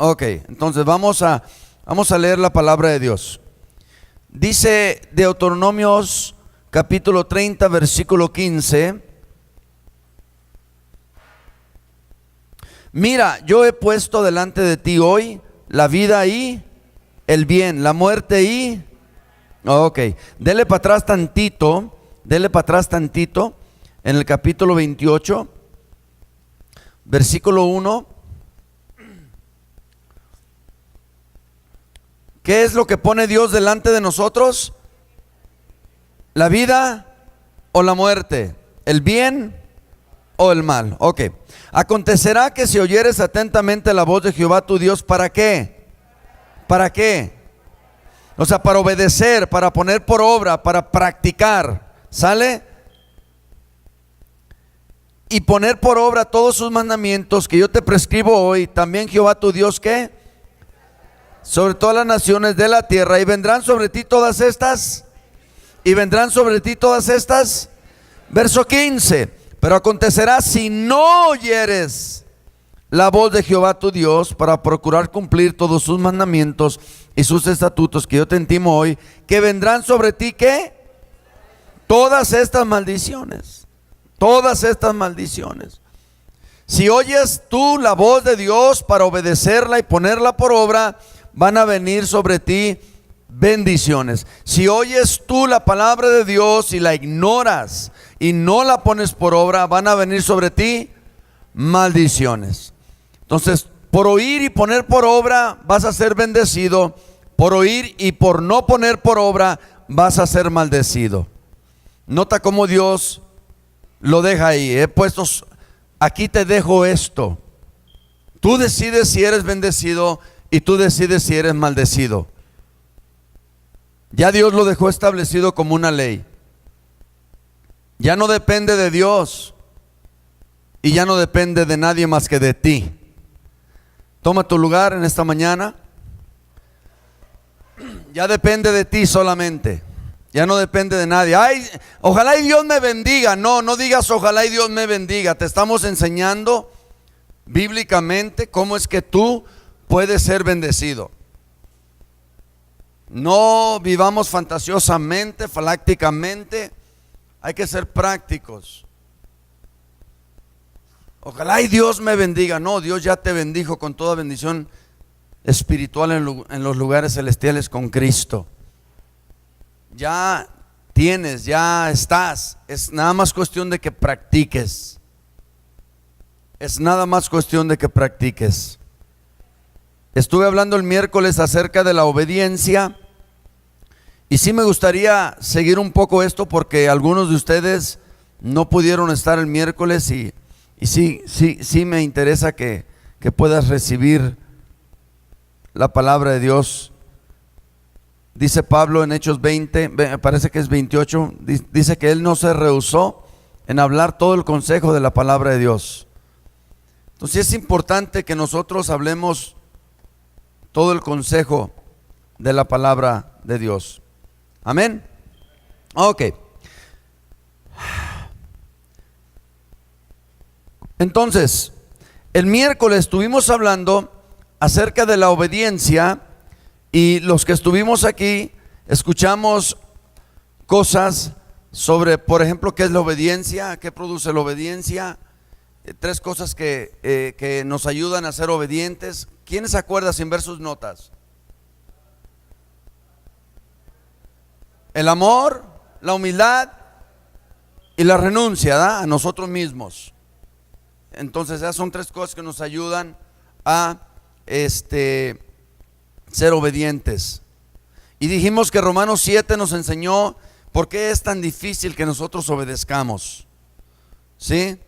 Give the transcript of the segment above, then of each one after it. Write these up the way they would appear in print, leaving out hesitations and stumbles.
Ok, entonces vamos a leer la palabra de Dios. Dice Deuteronomios capítulo 30, versículo 15. Mira, yo he puesto delante de ti hoy la vida y el bien, la muerte y... Ok, dele para atrás tantito, en el capítulo 28, versículo 1. ¿Qué es lo que pone Dios delante de nosotros? ¿La vida o la muerte? ¿El bien o el mal? Ok. Acontecerá que si oyeres atentamente la voz de Jehová tu Dios, ¿para qué? ¿Para qué? O sea, para obedecer, para poner por obra, para practicar. ¿Sale? Y poner por obra todos sus mandamientos que yo te prescribo hoy. También Jehová tu Dios, ¿qué? Sobre todas las naciones de la tierra, y vendrán sobre ti todas estas, verso 15, pero acontecerá si no oyeres la voz de Jehová tu Dios para procurar cumplir todos sus mandamientos y sus estatutos que yo te intimo hoy, que vendrán sobre ti, ¿qué? Todas estas maldiciones. Si oyes tú la voz de Dios para obedecerla y ponerla por obra, van a venir sobre ti bendiciones. Si oyes tú la palabra de Dios y la ignoras y no la pones por obra, van a venir sobre ti maldiciones. Entonces, por oír y poner por obra vas a ser bendecido. Por oír y por no poner por obra vas a ser maldecido. Nota cómo Dios lo deja ahí. He puesto, aquí te dejo esto. Tú decides si eres bendecido y tú decides si eres maldecido. Ya Dios lo dejó establecido como una ley. Ya no depende de Dios y ya no depende de nadie más que de ti. Toma tu lugar en esta mañana. Ya depende de ti solamente. Ya no depende de nadie. Ay, ojalá y Dios me bendiga. No digas ojalá y Dios me bendiga. Te estamos enseñando bíblicamente cómo es que tú puede ser bendecido. No vivamos fantasiosamente, falácticamente. Hay que ser prácticos. Ojalá y Dios me bendiga. No, Dios ya te bendijo con toda bendición espiritual en los lugares celestiales con Cristo. Ya tienes, ya estás. Es nada más cuestión de que practiques. Estuve hablando el miércoles acerca de la obediencia y sí me gustaría seguir un poco esto porque algunos de ustedes no pudieron estar el miércoles y sí me interesa que puedas recibir la palabra de Dios. Dice Pablo en Hechos 20, parece que es 28, dice que él no se rehusó en hablar todo el consejo de la palabra de Dios. Entonces es importante que nosotros hablemos todo el consejo de la palabra de Dios. Amén. Ok. Entonces, el miércoles estuvimos hablando acerca de la obediencia y los que estuvimos aquí escuchamos cosas sobre, por ejemplo, qué es la obediencia, qué produce la obediencia. Tres cosas que nos ayudan a ser obedientes. ¿Quiénes se acuerdan sin ver sus notas? El amor, la humildad y la renuncia, ¿da? A nosotros mismos. Entonces esas son tres cosas que nos ayudan a ser obedientes. Y dijimos que Romanos 7 nos enseñó por qué es tan difícil que nosotros obedezcamos. ¿Sí?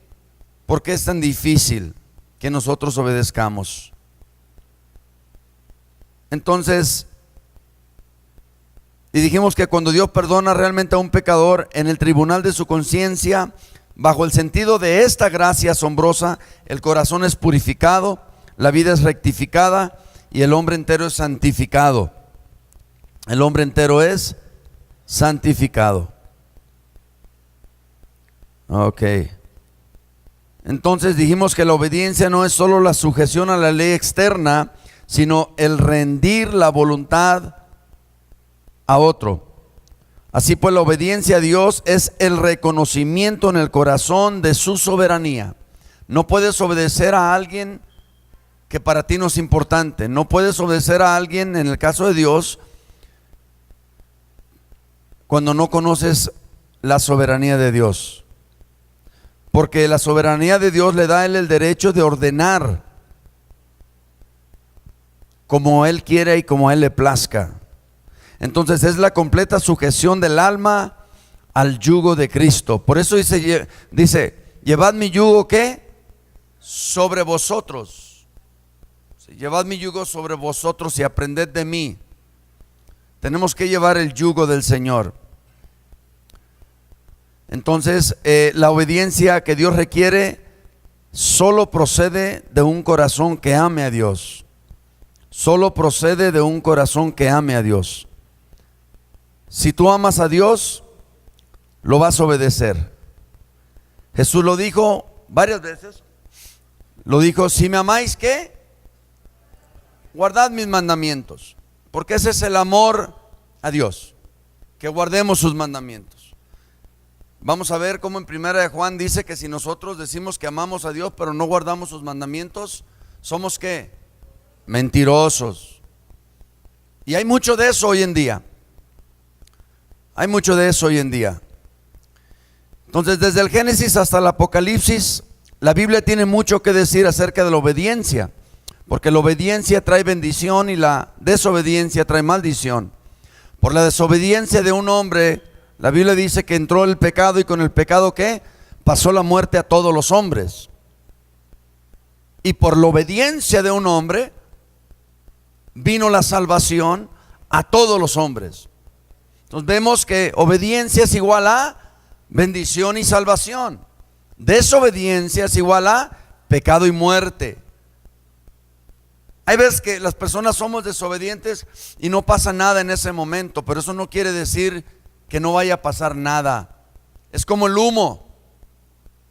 ¿Por qué es tan difícil que nosotros obedezcamos? Entonces, y dijimos que cuando Dios perdona realmente a un pecador en el tribunal de su conciencia, bajo el sentido de esta gracia asombrosa, el corazón es purificado, la vida es rectificada y el hombre entero es santificado. El hombre entero es santificado. Ok. Entonces dijimos que la obediencia no es solo la sujeción a la ley externa, sino el rendir la voluntad a otro. Así pues, la obediencia a Dios es el reconocimiento en el corazón de su soberanía. No puedes obedecer a alguien que para ti no es importante. No puedes obedecer a alguien, en el caso de Dios, cuando no conoces la soberanía de Dios. Porque la soberanía de Dios le da a Él el derecho de ordenar como Él quiere y como a Él le plazca. Entonces es la completa sujeción del alma al yugo de Cristo. Por eso dice, llevad mi yugo, ¿qué? Sobre vosotros. Llevad mi yugo sobre vosotros y aprended de mí. Tenemos que llevar el yugo del Señor. Entonces la obediencia que Dios requiere solo procede de un corazón que ame a Dios. Solo procede de un corazón que ame a Dios. Si tú amas a Dios, lo vas a obedecer. Jesús lo dijo varias veces. Lo dijo, si me amáis, ¿qué? Guardad mis mandamientos. Porque ese es el amor a Dios, que guardemos sus mandamientos. Vamos a ver cómo en Primera de Juan dice que si nosotros decimos que amamos a Dios pero no guardamos sus mandamientos, ¿somos qué? Mentirosos. Y hay mucho de eso hoy en día. Hay mucho de eso hoy en día. Entonces, desde el Génesis hasta el Apocalipsis, la Biblia tiene mucho que decir acerca de la obediencia, porque la obediencia trae bendición y la desobediencia trae maldición. Por la desobediencia de un hombre, la Biblia dice que entró el pecado, y con el pecado, ¿qué? Pasó la muerte a todos los hombres. Y por la obediencia de un hombre vino la salvación a todos los hombres. Entonces vemos que obediencia es igual a bendición y salvación. Desobediencia es igual a pecado y muerte. Hay veces que las personas somos desobedientes y no pasa nada en ese momento, pero eso no quiere decir que no vaya a pasar nada. Es como el humo.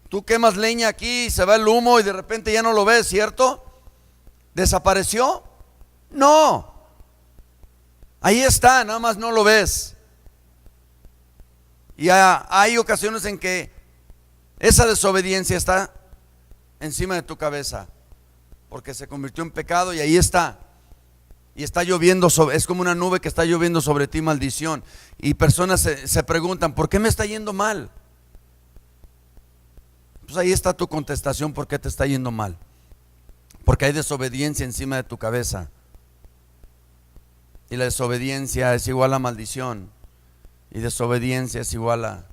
Tú quemas leña aquí y se va el humo y de repente ya no lo ves, ¿cierto? ¿Desapareció? No. Ahí está, nada más no lo ves. Y hay ocasiones en que esa desobediencia está encima de tu cabeza, porque se convirtió en pecado y ahí está. Y está lloviendo, es como una nube que está lloviendo sobre ti maldición. Y personas se preguntan, ¿por qué me está yendo mal? Pues ahí está tu contestación, ¿por qué te está yendo mal? Porque hay desobediencia encima de tu cabeza. Y la desobediencia es igual a maldición. Y desobediencia es igual a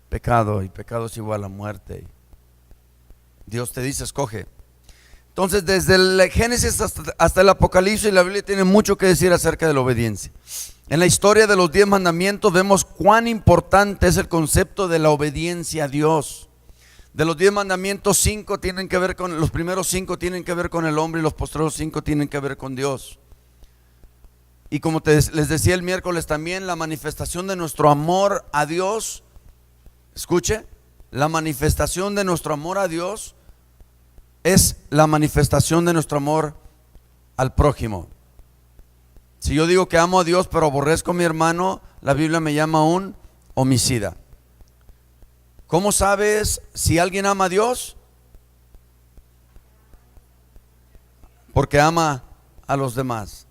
pecado, y pecado es igual a muerte. Dios te dice, escoge. Entonces, desde el Génesis hasta el Apocalipsis, la Biblia tiene mucho que decir acerca de la obediencia. En la historia de los 10 mandamientos vemos cuán importante es el concepto de la obediencia a Dios. De los 10 mandamientos, 5 tienen que ver con, los primeros 5 tienen que ver con el hombre y los postreros 5 tienen que ver con Dios. Y como les decía el miércoles también, la manifestación de nuestro amor a Dios, escuche, la manifestación de nuestro amor a Dios es la manifestación de nuestro amor al prójimo. Si yo digo que amo a Dios pero aborrezco a mi hermano, la Biblia me llama un homicida. ¿Cómo sabes si alguien ama a Dios? Porque ama a los demás.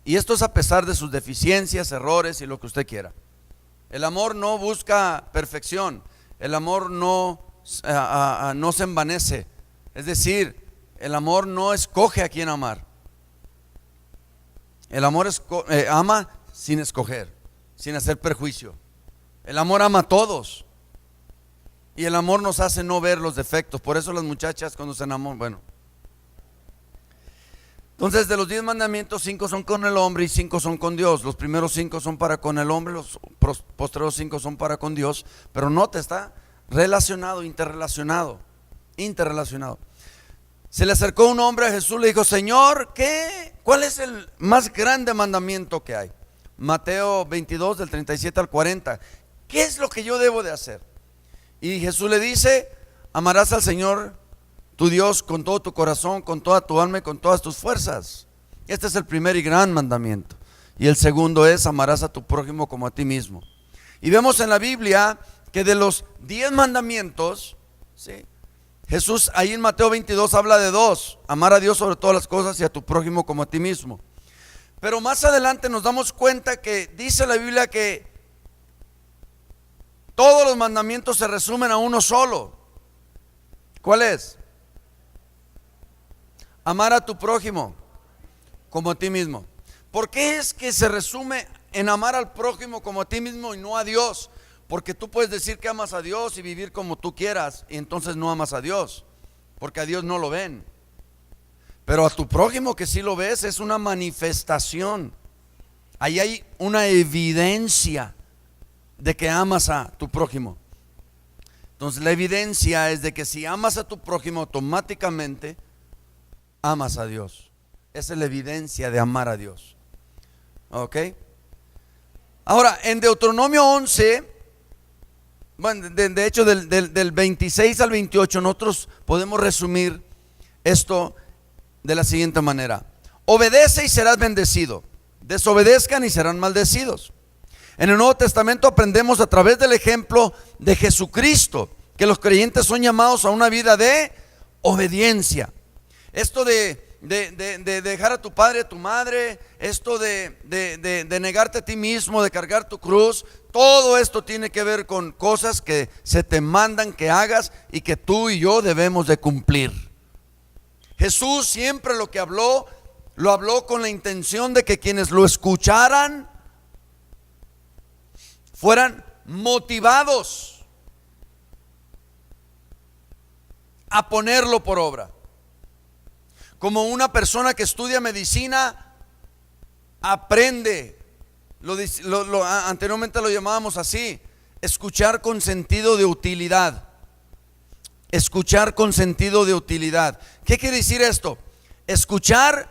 Y esto es a pesar de sus deficiencias, errores y lo que usted quiera. El amor no busca perfección. El amor no se envanece. Es decir, el amor no escoge a quién amar. El amor ama sin escoger, sin hacer perjuicio. El amor ama a todos. Y el amor nos hace no ver los defectos. Por eso las muchachas cuando se enamoran, bueno. Entonces, de los 10 mandamientos, 5 son con el hombre y 5 son con Dios. Los primeros 5 son para con el hombre, los postreros 5 son para con Dios. Pero nota, está relacionado, interrelacionado. Se le acercó un hombre a Jesús, le dijo, Señor, ¿cuál es el más grande mandamiento que hay? Mateo 22, del 37 al 40. ¿Qué es lo que yo debo de hacer? Y Jesús le dice, amarás al Señor tu Dios con todo tu corazón, con toda tu alma y con todas tus fuerzas. Este es el primer y gran mandamiento. Y el segundo es: amarás a tu prójimo como a ti mismo. Y vemos en la Biblia que de los 10 mandamientos, ¿sí?, Jesús ahí en Mateo 22 habla de 2: amar a Dios sobre todas las cosas y a tu prójimo como a ti mismo. Pero más adelante nos damos cuenta que dice la Biblia que todos los mandamientos se resumen a uno solo. ¿Cuál es? Amar a tu prójimo como a ti mismo. ¿Por qué es que se resume en amar al prójimo como a ti mismo y no a Dios? Porque tú puedes decir que amas a Dios y vivir como tú quieras, y entonces no amas a Dios, porque a Dios no lo ven. Pero a tu prójimo, que sí lo ves, es una manifestación. Ahí hay una evidencia de que amas a tu prójimo. Entonces la evidencia es de que si amas a tu prójimo, automáticamente amas a Dios. Esa es la evidencia de amar a Dios. ¿Ok? Ahora, en Deuteronomio 11, bueno, de hecho del 26 al 28, nosotros podemos resumir esto de la siguiente manera: obedece y serás bendecido, desobedezcan y serán maldecidos. En el Nuevo Testamento aprendemos a través del ejemplo de Jesucristo que los creyentes son llamados a una vida de obediencia. Esto de dejar a tu padre, a tu madre, esto de negarte a ti mismo, de cargar tu cruz, todo esto tiene que ver con cosas que se te mandan que hagas y que tú y yo debemos de cumplir. Jesús siempre lo que habló, lo habló con la intención de que quienes lo escucharan fueran motivados a ponerlo por obra. Como una persona que estudia medicina aprende, anteriormente lo llamábamos así: escuchar con sentido de utilidad. Escuchar con sentido de utilidad. ¿Qué quiere decir esto? Escuchar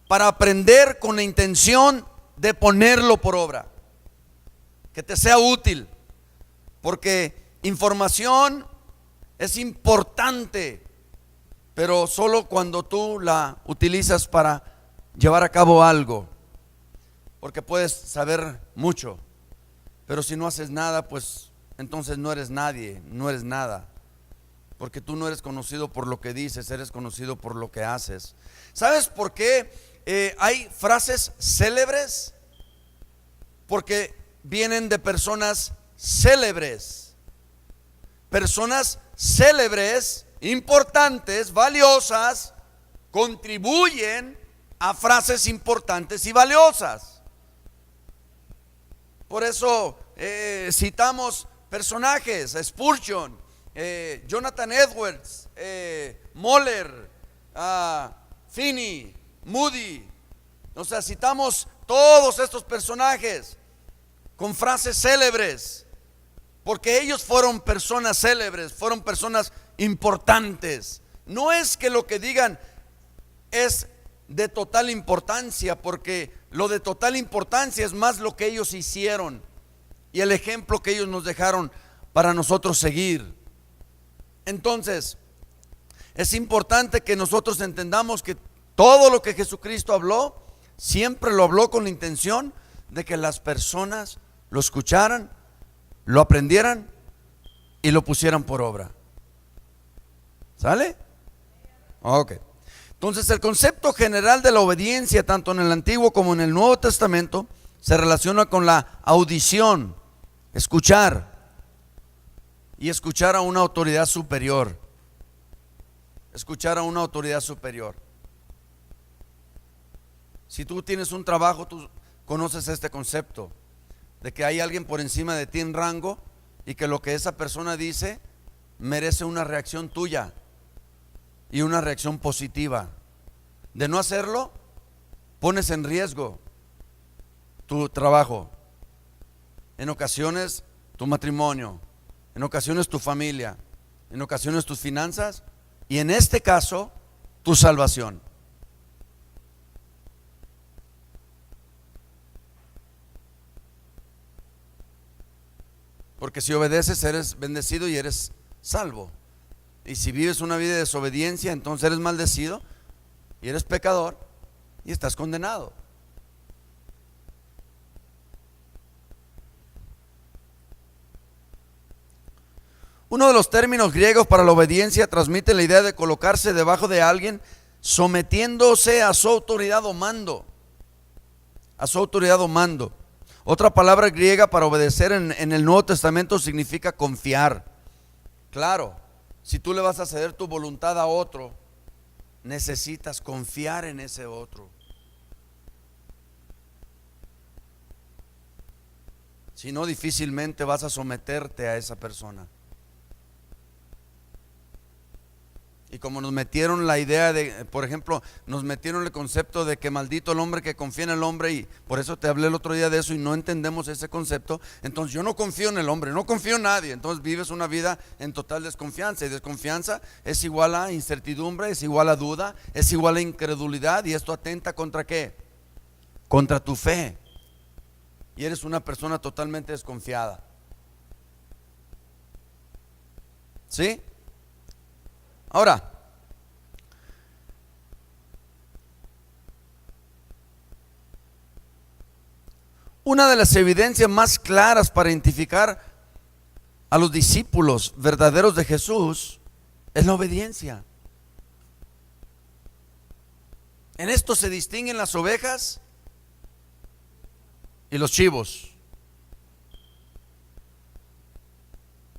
para aprender con la intención de ponerlo por obra, que te sea útil, porque información es importante, pero solo cuando tú la utilizas para llevar a cabo algo, porque puedes saber mucho, pero si no haces nada, pues entonces no eres nadie, no eres nada, porque tú no eres conocido por lo que dices, eres conocido por lo que haces. ¿Sabes por qué hay frases célebres? Porque vienen de personas célebres. Personas célebres, importantes, valiosas, contribuyen a frases importantes y valiosas. Por eso citamos personajes: Spurgeon, Jonathan Edwards, Moller, Finney, Moody. O sea, citamos todos estos personajes con frases célebres, porque ellos fueron personas célebres, fueron personas importantes. No es que lo que digan es de total importancia, porque lo de total importancia es más lo que ellos hicieron y el ejemplo que ellos nos dejaron para nosotros seguir. Entonces, es importante que nosotros entendamos que todo lo que Jesucristo habló, siempre lo habló con la intención de que las personas lo escucharan, lo aprendieran y lo pusieran por obra. ¿Sale? Ok. Entonces, el concepto general de la obediencia, tanto en el Antiguo como en el Nuevo Testamento, se relaciona con la audición, escuchar, y escuchar a una autoridad superior. Escuchar a una autoridad superior. Si tú tienes un trabajo, tú conoces este concepto de que hay alguien por encima de ti en rango y que lo que esa persona dice merece una reacción tuya y una reacción positiva. De no hacerlo, pones en riesgo tu trabajo, en ocasiones tu matrimonio, en ocasiones tu familia, en ocasiones tus finanzas y en este caso tu salvación. Porque si obedeces eres bendecido y eres salvo. Y si vives una vida de desobediencia, entonces eres maldecido y eres pecador y estás condenado. Uno de los términos griegos para la obediencia transmite la idea de colocarse debajo de alguien, sometiéndose a su autoridad o mando. A su autoridad o mando. Otra palabra griega para obedecer en el Nuevo Testamento significa confiar. Claro, si tú le vas a ceder tu voluntad a otro, necesitas confiar en ese otro. Si no, difícilmente vas a someterte a esa persona. Y como nos metieron la idea de, por ejemplo, nos metieron el concepto de que maldito el hombre que confía en el hombre, y por eso te hablé el otro día de eso y no entendemos ese concepto. Entonces yo no confío en el hombre, no confío en nadie. Entonces vives una vida en total desconfianza, y desconfianza es igual a incertidumbre, es igual a duda, es igual a incredulidad, y esto atenta ¿contra qué? Contra tu fe. Y eres una persona totalmente desconfiada. ¿Sí? Ahora, una de las evidencias más claras para identificar a los discípulos verdaderos de Jesús es la obediencia. En esto se distinguen las ovejas y los chivos.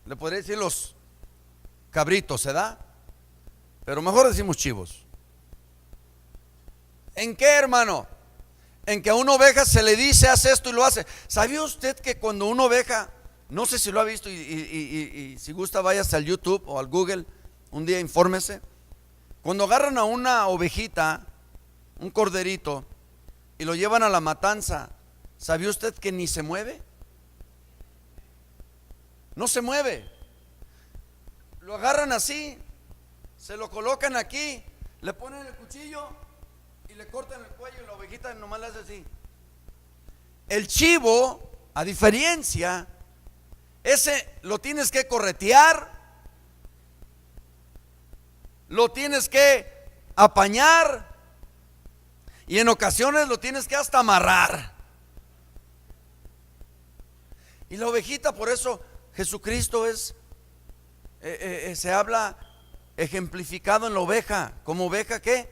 Le podría decir los cabritos, ¿se da? Pero mejor decimos chivos. ¿En qué, hermano? En que a una oveja se le dice haz esto y lo hace. ¿Sabía usted que cuando una oveja, no sé si lo ha visto, y si gusta váyase al YouTube o al Google, un día infórmese. Cuando agarran a una ovejita, un corderito, y lo llevan a la matanza, ¿sabía usted que ni se mueve? No se mueve. Lo agarran así, se lo colocan aquí, le ponen el cuchillo y le cortan el cuello, y la ovejita nomás le hace así. El chivo, a diferencia, ese lo tienes que corretear, lo tienes que apañar, y en ocasiones lo tienes que hasta amarrar. Y la ovejita, por eso Jesucristo es, se habla ejemplificado en la oveja. Como oveja que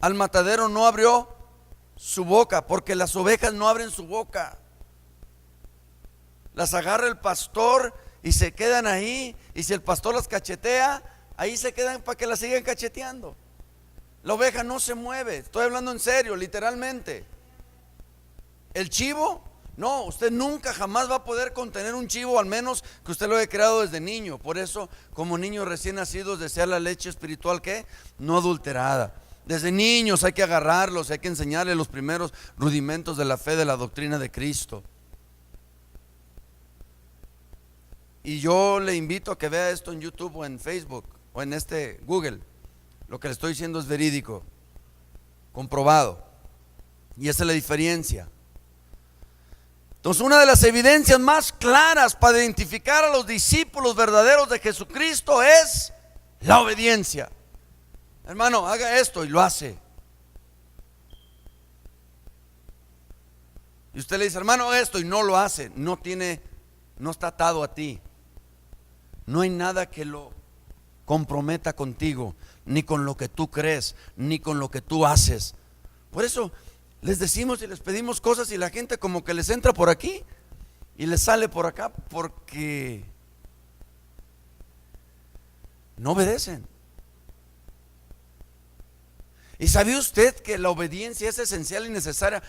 al matadero no abrió su boca, porque las ovejas no abren su boca. Las agarra el pastor y se quedan ahí, y si el pastor las cachetea, ahí se quedan para que las sigan cacheteando. La oveja no se mueve, estoy hablando en serio, literalmente. El chivo, no, usted nunca jamás va a poder contener un chivo, al menos que usted lo haya creado desde niño. Por eso, como niños recién nacidos, desea la leche espiritual que no adulterada. Desde niños hay que agarrarlos, hay que enseñarles los primeros rudimentos de la fe, de la doctrina de Cristo. Y yo le invito a que vea esto en YouTube o en Facebook o en Google. Lo que le estoy diciendo es verídico, comprobado. Y esa es la diferencia. Entonces, una de las evidencias más claras para identificar a los discípulos verdaderos de Jesucristo es la obediencia. Hermano, haga esto, y lo hace. Y usted le dice, hermano, esto, y no lo hace. No está atado a ti. No hay nada que lo comprometa contigo, ni con lo que tú crees, ni con lo que tú haces. Por eso les decimos y les pedimos cosas, y la gente como que les entra por aquí y les sale por acá, porque no obedecen. ¿Y sabía usted que la obediencia es esencial y necesaria?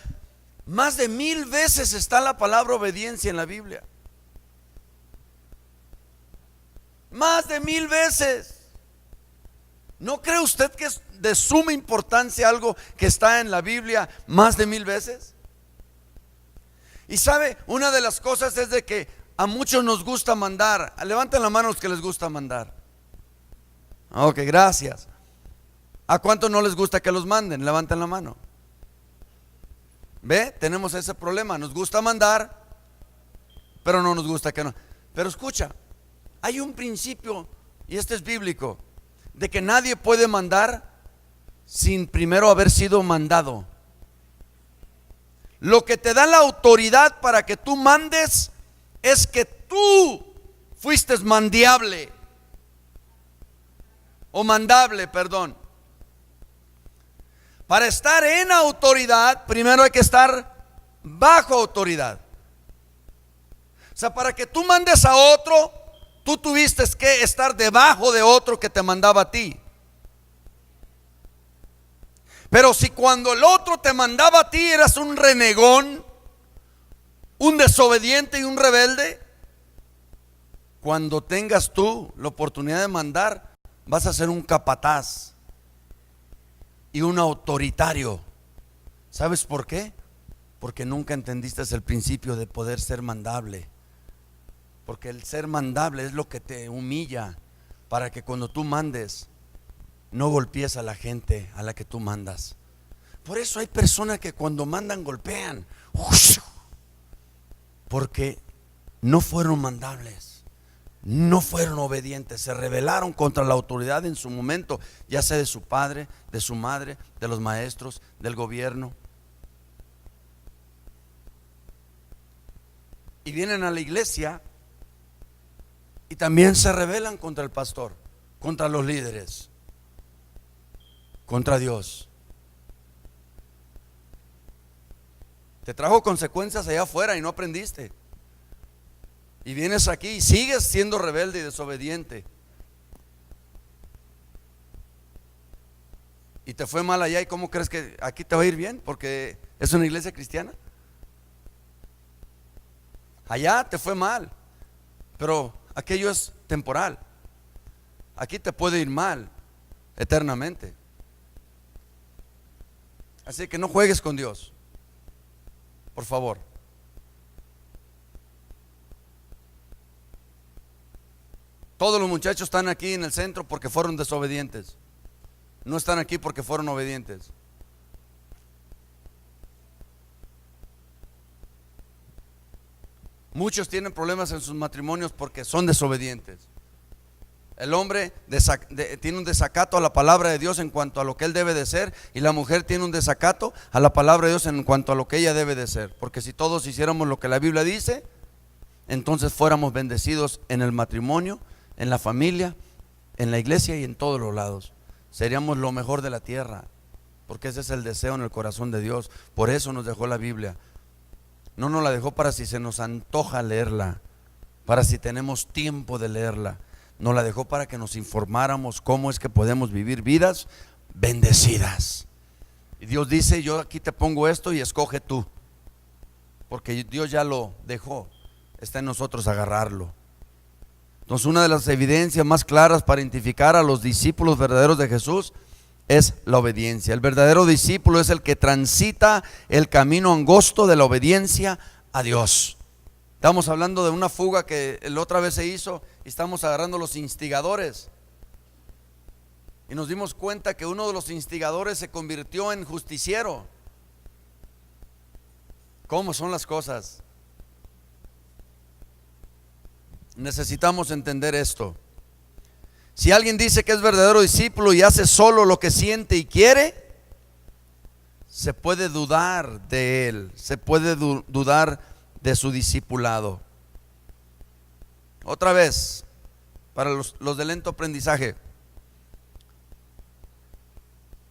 Más de 1000 veces está la palabra obediencia en la Biblia. Más de 1000 veces. ¿No cree usted que es de suma importancia algo que está en la Biblia más de 1000 veces? Y sabe, una de las cosas es de que a muchos nos gusta mandar. Levanten la mano los que les gusta mandar. Ok, gracias. ¿A cuántos no les gusta que los manden? Levanten la mano. ¿Ve? Tenemos ese problema. Nos gusta mandar, pero no nos gusta que no. Pero escucha, hay un principio y este es bíblico, de que nadie puede mandar sin primero haber sido mandado. Lo que te da la autoridad para que tú mandes es que tú fuiste mandable o mandable, perdón. Para estar en autoridad, primero hay que estar bajo autoridad. O sea, para que tú mandes a otro, tú tuviste que estar debajo de otro que te mandaba a ti. Pero si cuando el otro te mandaba a ti eras un renegón, un desobediente y un rebelde, cuando tengas tú la oportunidad de mandar, vas a ser un capataz y un autoritario. ¿Sabes por qué? Porque nunca entendiste el principio de poder ser mandable. Porque el ser mandable es lo que te humilla, para que cuando tú mandes no golpees a la gente a la que tú mandas. Por eso hay personas que cuando mandan golpean, porque no fueron mandables, no fueron obedientes, se rebelaron contra la autoridad en su momento, ya sea de su padre, de su madre, de los maestros, del gobierno. Y vienen a la iglesia y también se rebelan contra el pastor, contra los líderes, contra Dios. Te trajo consecuencias allá afuera y no aprendiste. Y vienes aquí y sigues siendo rebelde y desobediente. Y te fue mal allá, ¿y cómo crees que aquí te va a ir bien? Porque es una iglesia cristiana. Allá te fue mal, pero aquello es temporal. Aquí te puede ir mal eternamente. Así que no juegues con Dios, por favor. Todos los muchachos están aquí en el centro porque fueron desobedientes. No están aquí porque fueron obedientes. Muchos tienen problemas en sus matrimonios porque son desobedientes. El hombre tiene un desacato a la palabra de Dios en cuanto a lo que él debe de ser, y la mujer tiene un desacato a la palabra de Dios en cuanto a lo que ella debe de ser. Porque si todos hiciéramos lo que la Biblia dice, entonces fuéramos bendecidos en el matrimonio, en la familia, en la iglesia y en todos los lados. Seríamos lo mejor de la tierra, porque ese es el deseo en el corazón de Dios. Por eso nos dejó la Biblia. No nos la dejó para si se nos antoja leerla, para si tenemos tiempo de leerla. Nos la dejó para que nos informáramos cómo es que podemos vivir vidas bendecidas. Y Dios dice: yo aquí te pongo esto y escoge tú, porque Dios ya lo dejó, está en nosotros agarrarlo. Entonces, una de las evidencias más claras para identificar a los discípulos verdaderos de Jesús es la obediencia. El verdadero discípulo es el que transita el camino angosto de la obediencia a Dios. Estamos hablando de una fuga que la otra vez se hizo y estamos agarrando los instigadores. Y nos dimos cuenta que uno de los instigadores se convirtió en justiciero. ¿Cómo son las cosas? Necesitamos entender esto. Si alguien dice que es verdadero discípulo y hace solo lo que siente y quiere, se puede dudar de él, se puede dudar de su discipulado. Otra vez, para los de lento aprendizaje,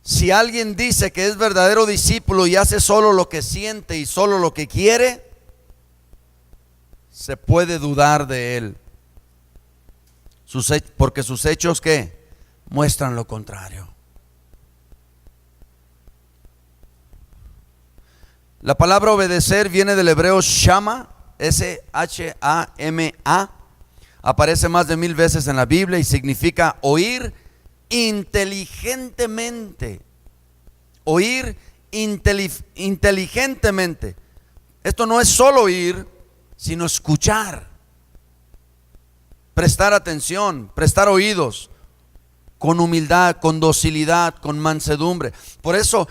si alguien dice que es verdadero discípulo y hace solo lo que siente y solo lo que quiere, se puede dudar de él, porque sus hechos ¿qué? Muestran lo contrario. La palabra obedecer viene del hebreo shama, S-H-A-M-A. Aparece más de 1000 veces en la Biblia y significa oír inteligentemente. Oír inteligentemente. Esto no es solo oír, sino escuchar, prestar atención, prestar oídos, con humildad, con docilidad, con mansedumbre. Por eso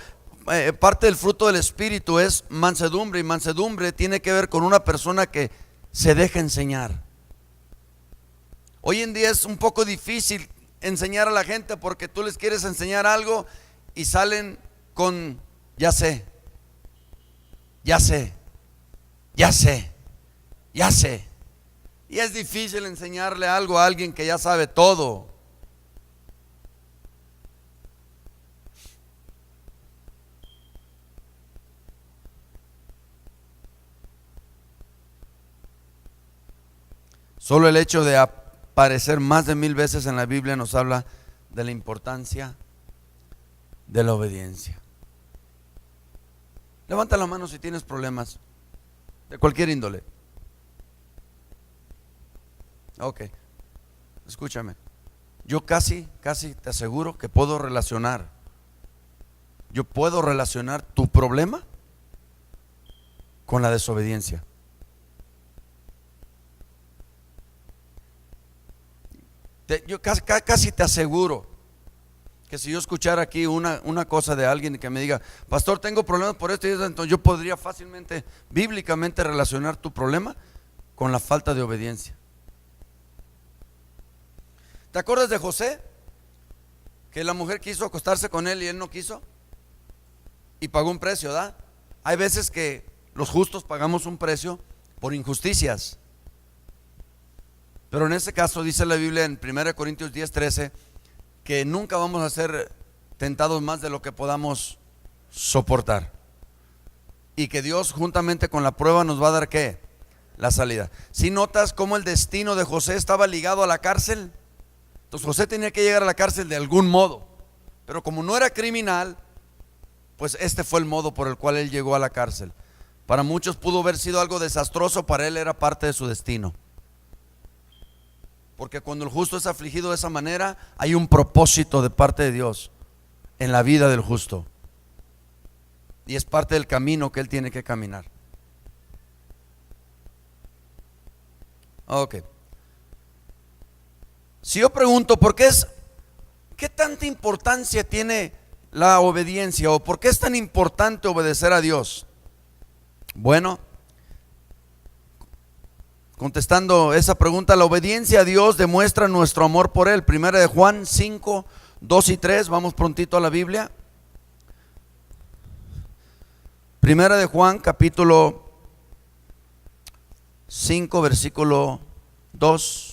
parte del fruto del Espíritu es mansedumbre, y mansedumbre tiene que ver con una persona que se deja enseñar. Hoy en día es un poco difícil enseñar a la gente porque tú les quieres enseñar algo y salen con ya sé, ya sé, ya sé, ya sé. Y es difícil enseñarle algo a alguien que ya sabe todo. Solo el hecho de aparecer más de 1000 veces en la Biblia nos habla de la importancia de la obediencia. Levanta la mano si tienes problemas de cualquier índole. Ok, escúchame. Yo casi te aseguro que puedo relacionar. Yo puedo relacionar tu problema con la desobediencia. Yo casi te aseguro que si yo escuchara aquí una cosa de alguien que me diga, pastor, tengo problemas por esto y eso, entonces yo podría fácilmente, bíblicamente, relacionar tu problema con la falta de obediencia. ¿Te acuerdas de José? Que la mujer quiso acostarse con él y él no quiso y pagó un precio, ¿verdad? Hay veces que los justos pagamos un precio por injusticias. Pero en este caso dice la Biblia en 1 Corintios 10:13 que nunca vamos a ser tentados más de lo que podamos soportar. Y que Dios juntamente con la prueba nos va a dar ¿qué? La salida. Si notas cómo el destino de José estaba ligado a la cárcel, entonces José tenía que llegar a la cárcel de algún modo. Pero como no era criminal, pues este fue el modo por el cual él llegó a la cárcel. Para muchos pudo haber sido algo desastroso, para él era parte de su destino. Porque cuando el justo es afligido de esa manera, hay un propósito de parte de Dios en la vida del justo. Y es parte del camino que él tiene que caminar. Ok. Si yo pregunto, ¿qué tanta importancia tiene la obediencia? ¿O por qué es tan importante obedecer a Dios? Bueno, contestando esa pregunta, la obediencia a Dios demuestra nuestro amor por Él. Primera de Juan 5, 2 y 3, vamos prontito a la Biblia. Primera de Juan, capítulo 5, versículo 2.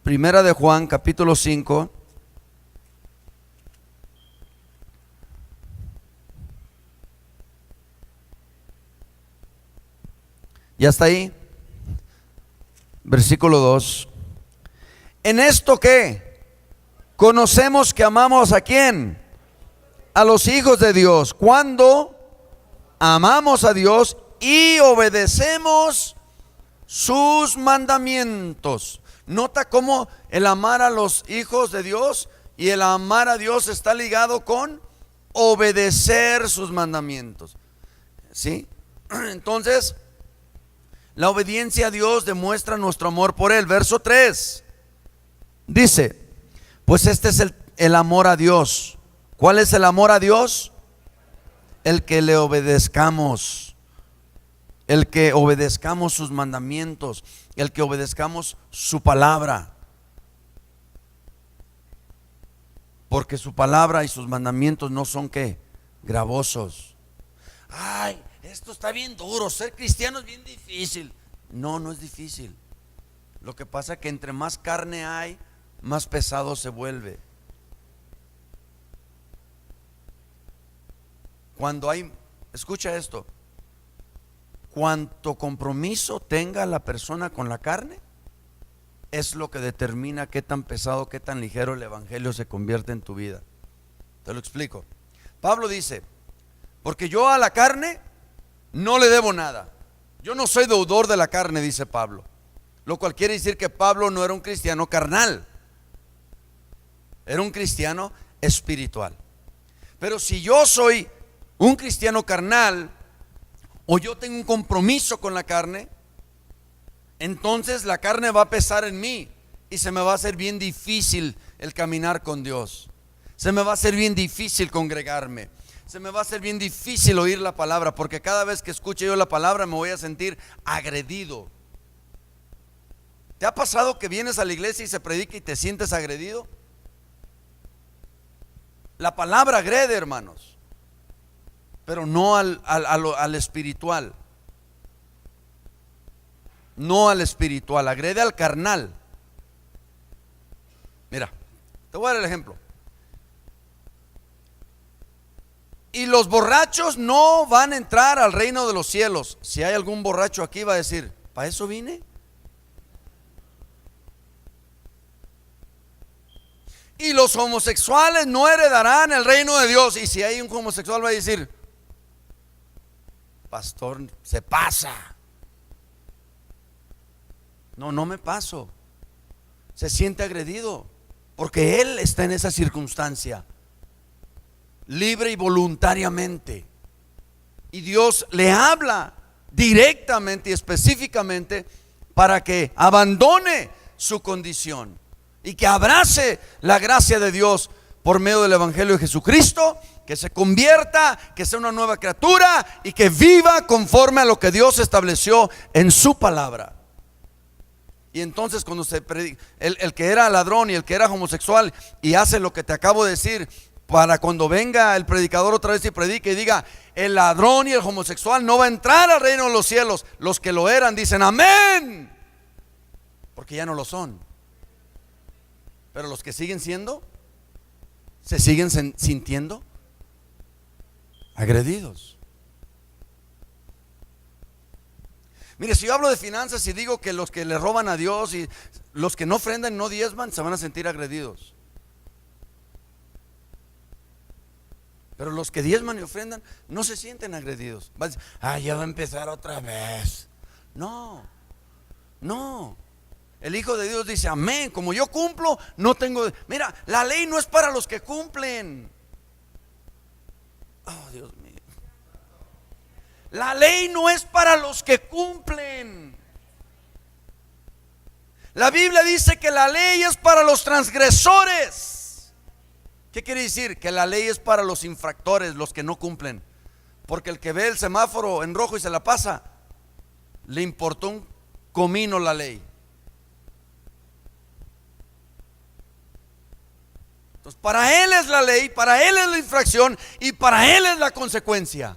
Primera de Juan, capítulo 5. ¿Ya está ahí? Versículo 2. ¿En esto qué? Conocemos que amamos ¿a quién? A los hijos de Dios. Cuando amamos a Dios y obedecemos sus mandamientos. Nota cómo el amar a los hijos de Dios y el amar a Dios está ligado con obedecer sus mandamientos. ¿Sí? Entonces, la obediencia a Dios demuestra nuestro amor por Él. Verso 3 dice, pues este es el amor a Dios. ¿Cuál es el amor a Dios? El que le obedezcamos. El que obedezcamos sus mandamientos, el que obedezcamos su palabra. Porque su palabra y sus mandamientos no son ¿qué? Gravosos. Ay, esto está bien duro, ser cristiano es bien difícil. No, no es difícil. Lo que pasa es que entre más carne hay, más pesado se vuelve. Cuando hay, escucha esto, cuanto compromiso tenga la persona con la carne, es lo que determina qué tan pesado, qué tan ligero el evangelio se convierte en tu vida. Te lo explico. Pablo dice, porque yo a la carne no le debo nada. Yo no soy deudor de la carne, dice Pablo. Lo cual quiere decir que Pablo no era un cristiano carnal, era un cristiano espiritual. Pero si yo soy un cristiano carnal, o yo tengo un compromiso con la carne, entonces la carne va a pesar en mí y se me va a hacer bien difícil el caminar con Dios. Se me va a hacer bien difícil congregarme. Se me va a hacer bien difícil oír la palabra, porque cada vez que escuche yo la palabra me voy a sentir agredido. ¿Te ha pasado que vienes a la iglesia y se predica y te sientes agredido? La palabra agrede, hermanos, pero no al espiritual. No al espiritual, agrede al carnal. Mira, te voy a dar el ejemplo. Y los borrachos no van a entrar al reino de los cielos. Si hay algún borracho aquí va a decir, ¿para eso vine? Y los homosexuales no heredarán el reino de Dios. Y si hay un homosexual va a decir, pastor, se pasa. No, no me paso. Se siente agredido porque él está en esa circunstancia, libre y voluntariamente, y Dios le habla directamente y específicamente para que abandone su condición y que abrace la gracia de Dios por medio del evangelio de Jesucristo, que se convierta, que sea una nueva criatura y que viva conforme a lo que Dios estableció en su palabra. Y entonces cuando se predica, el que era ladrón y el que era homosexual y hace lo que te acabo de decir, para cuando venga el predicador otra vez y predique y diga, el ladrón y el homosexual no va a entrar al reino de los cielos, los que lo eran dicen amén, porque ya no lo son. Pero los que siguen siendo, se siguen sintiendo agredidos. Mire, si yo hablo de finanzas y digo que los que le roban a Dios y los que no ofrendan y no diezman, se van a sentir agredidos. Pero los que diezman y ofrendan no se sienten agredidos. Van a decir, ya va a empezar otra vez. No, no. El Hijo de Dios dice, amén, como yo cumplo, no tengo. Mira, la ley no es para los que cumplen. Oh, Dios mío. La ley no es para los que cumplen. La Biblia dice que la ley es para los transgresores. ¿Qué quiere decir? Que la ley es para los infractores, los que no cumplen. Porque el que ve el semáforo en rojo y se la pasa, le importó un comino la ley. Entonces, para él es la ley, para él es la infracción y para él es la consecuencia.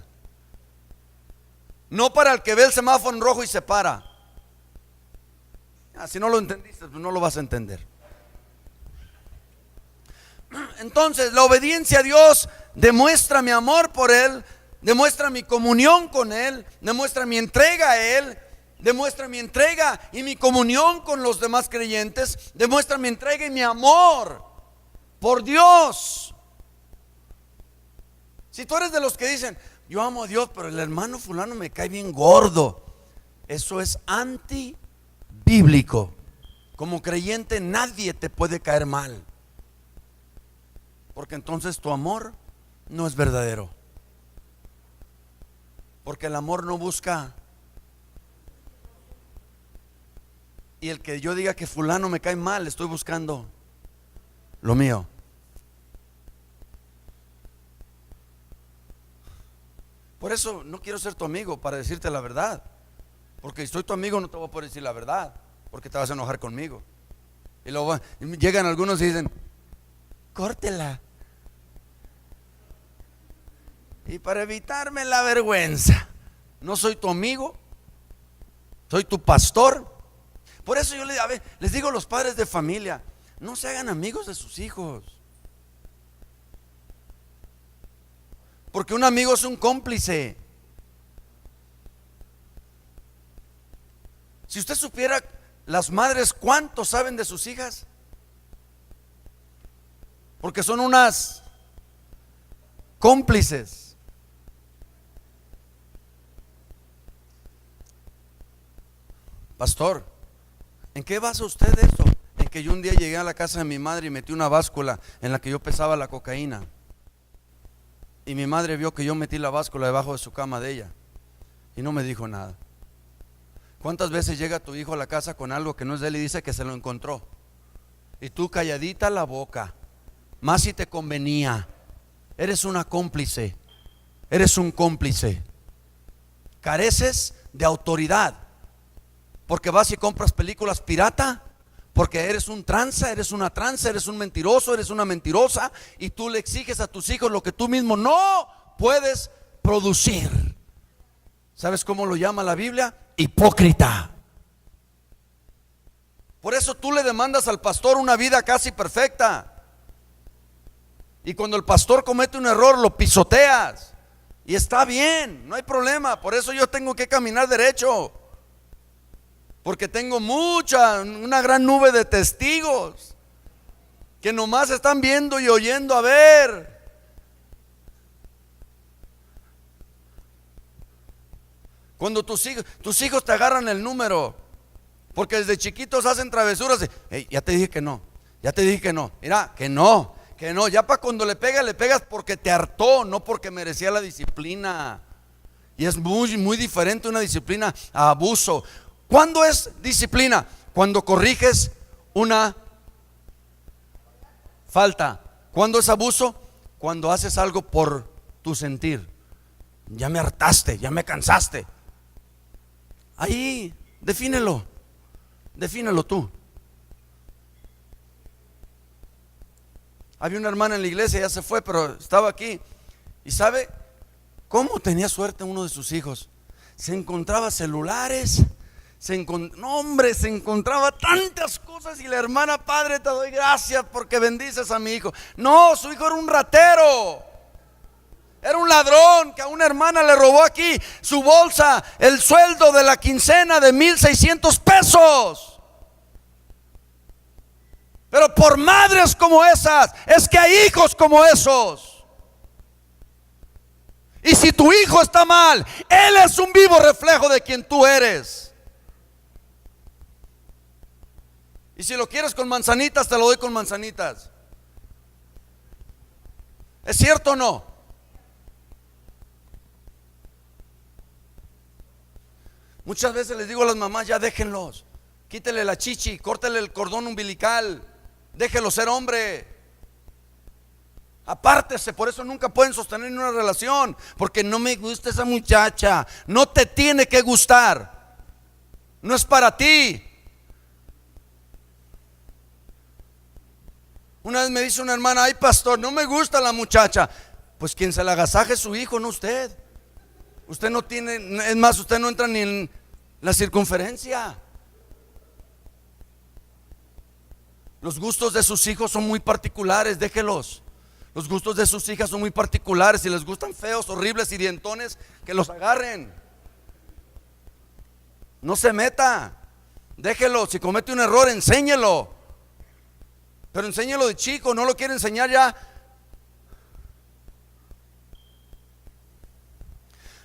No para el que ve el semáforo en rojo y se para. Si no lo entendiste, pues no lo vas a entender. Entonces, la obediencia a Dios demuestra mi amor por Él, demuestra mi comunión con Él, demuestra mi entrega a Él, demuestra mi entrega y mi comunión con los demás creyentes, demuestra mi entrega y mi amor por Dios. Si tú eres de los que dicen, yo amo a Dios, pero el hermano fulano me cae bien gordo, eso es antibíblico. Como creyente nadie te puede caer mal, porque entonces tu amor no es verdadero. Porque el amor no busca. Y el que yo diga que fulano me cae mal, estoy buscando lo mío. Por eso no quiero ser tu amigo, para decirte la verdad. Porque si soy tu amigo no te voy a poder decir la verdad, porque te vas a enojar conmigo. Y luego llegan algunos y dicen, córtela. Y para evitarme la vergüenza, no soy tu amigo, soy tu pastor. Por eso yo les digo a los padres de familia, no se hagan amigos de sus hijos. Porque un amigo es un cómplice. Si usted supiera, las madres cuánto saben de sus hijas, porque son unas cómplices. Pastor, ¿en qué basa usted esto? En que yo un día llegué a la casa de mi madre y metí una báscula en la que yo pesaba la cocaína. Y mi madre vio que yo metí la báscula debajo de su cama de ella y no me dijo nada. ¿Cuántas veces llega tu hijo a la casa con algo que no es de él y dice que se lo encontró? Y tú calladita la boca, más si te convenía. Eres una cómplice, eres un cómplice. Careces de autoridad, porque vas y compras películas pirata, porque eres un tranza, eres una tranza, eres un mentiroso, eres una mentirosa, y tú le exiges a tus hijos lo que tú mismo no puedes producir. ¿Sabes cómo lo llama la Biblia? Hipócrita. Por eso tú le demandas al pastor una vida casi perfecta, y cuando el pastor comete un error lo pisoteas, y está bien, no hay problema. Por eso yo tengo que caminar derecho, porque tengo una gran nube de testigos que nomás están viendo y oyendo a ver. Cuando tus hijos te agarran el número, porque desde chiquitos hacen travesuras de, hey, ya te dije que no, ya te dije que no, mira, que no, ya para cuando le pegas porque te hartó, no porque merecía la disciplina. Y es muy, muy diferente una disciplina a abuso. ¿Cuándo es disciplina? Cuando corriges una falta. ¿Cuándo es abuso? Cuando haces algo por tu sentir. Ya me hartaste, ya me cansaste. Ahí, defínelo tú. Había una hermana en la iglesia, ya se fue, pero estaba aquí. ¿Y sabe cómo tenía suerte uno de sus hijos? Se encontraba celulares, se encontraba tantas cosas, y la hermana, padre, te doy gracias porque bendices a mi hijo. No, su hijo era un ratero, era un ladrón que a una hermana le robó aquí su bolsa, el sueldo de la quincena de 1,600 pesos. Pero por madres como esas es que hay hijos como esos. Y si tu hijo está mal, él es un vivo reflejo de quien tú eres. Y si lo quieres con manzanitas, te lo doy con manzanitas. ¿Es cierto o no? Muchas veces les digo a las mamás, ya déjenlos, quítele la chichi, córtele el cordón umbilical, déjelo ser hombre. Apártese. Por eso nunca pueden sostener una relación, porque no me gusta esa muchacha. No te tiene que gustar, no es para ti. Una vez me dice una hermana, ay pastor, no me gusta la muchacha. Pues quien se la agasaje es su hijo, no usted. Usted no tiene, es más, usted no entra ni en la circunferencia. Los gustos de sus hijos son muy particulares, déjelos. Los gustos de sus hijas son muy particulares. Si les gustan feos, horribles y dientones, que los agarren. No se meta, déjelo. Si comete un error, enséñelo, pero enséñelo de chico. No lo quiere enseñar ya.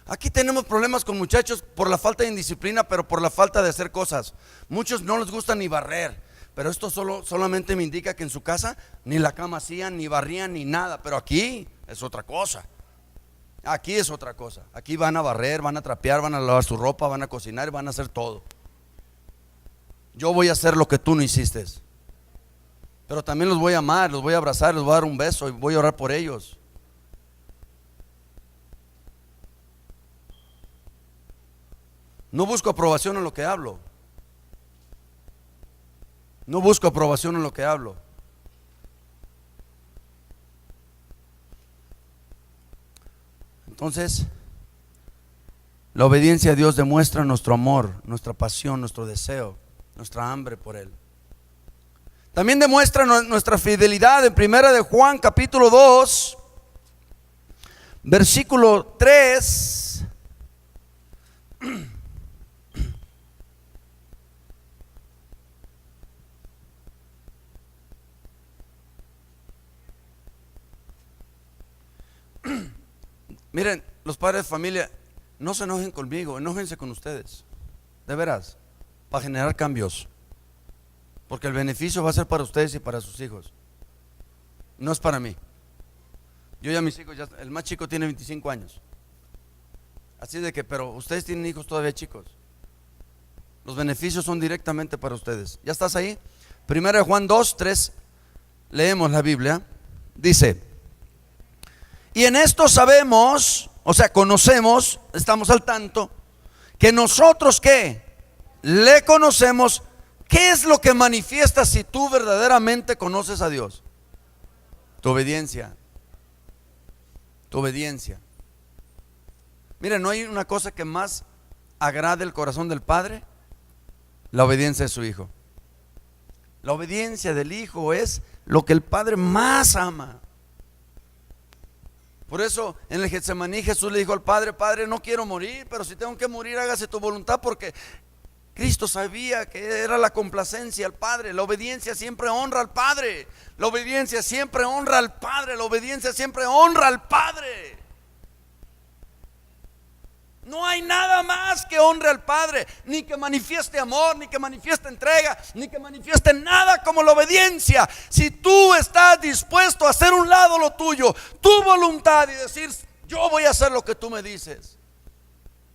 Aquí tenemos problemas con muchachos por la falta de indisciplina, pero por la falta de hacer cosas. Muchos no les gusta ni barrer, pero esto solamente me indica que en su casa ni la cama hacían, ni barrían, ni nada. Pero aquí es otra cosa. Aquí es otra cosa. Aquí van a barrer, van a trapear, van a lavar su ropa, van a cocinar, van a hacer todo. Yo voy a hacer lo que tú no hiciste, pero también los voy a amar, los voy a abrazar, les voy a dar un beso y voy a orar por ellos. No busco aprobación en lo que hablo. No busco aprobación en lo que hablo. Entonces, la obediencia a Dios demuestra nuestro amor, nuestra pasión, nuestro deseo, nuestra hambre por Él. También demuestra nuestra fidelidad en Primera de Juan capítulo 2, versículo 3. Miren, los padres de familia, no se enojen conmigo, enójense con ustedes, de veras, para generar cambios, porque el beneficio va a ser para ustedes y para sus hijos, no es para mí. Yo ya mis hijos, el más chico tiene 25 años, así de que, pero ustedes tienen hijos todavía chicos, los beneficios son directamente para ustedes. ¿Ya estás ahí? Primera de Juan 2, 3, leemos la Biblia. Dice: y en esto sabemos, o sea, conocemos, estamos al tanto, que nosotros ¿qué? Le conocemos. ¿Qué es lo que manifiesta si tú verdaderamente conoces a Dios? Tu obediencia. Tu obediencia. Mira, no hay una cosa que más agrade el corazón del Padre: la obediencia de su Hijo. La obediencia del Hijo es lo que el Padre más ama. Por eso en el Getsemaní Jesús le dijo al Padre: Padre, no quiero morir, pero si tengo que morir, hágase tu voluntad, porque Cristo sabía que era la complacencia al Padre. La obediencia siempre honra al Padre. La obediencia siempre honra al Padre. La obediencia siempre honra al Padre. No hay nada más que honre al Padre, ni que manifieste amor, ni que manifieste entrega, ni que manifieste nada como la obediencia. Si tú estás dispuesto a hacer un lado lo tuyo, tu voluntad, y decir: yo voy a hacer lo que tú me dices,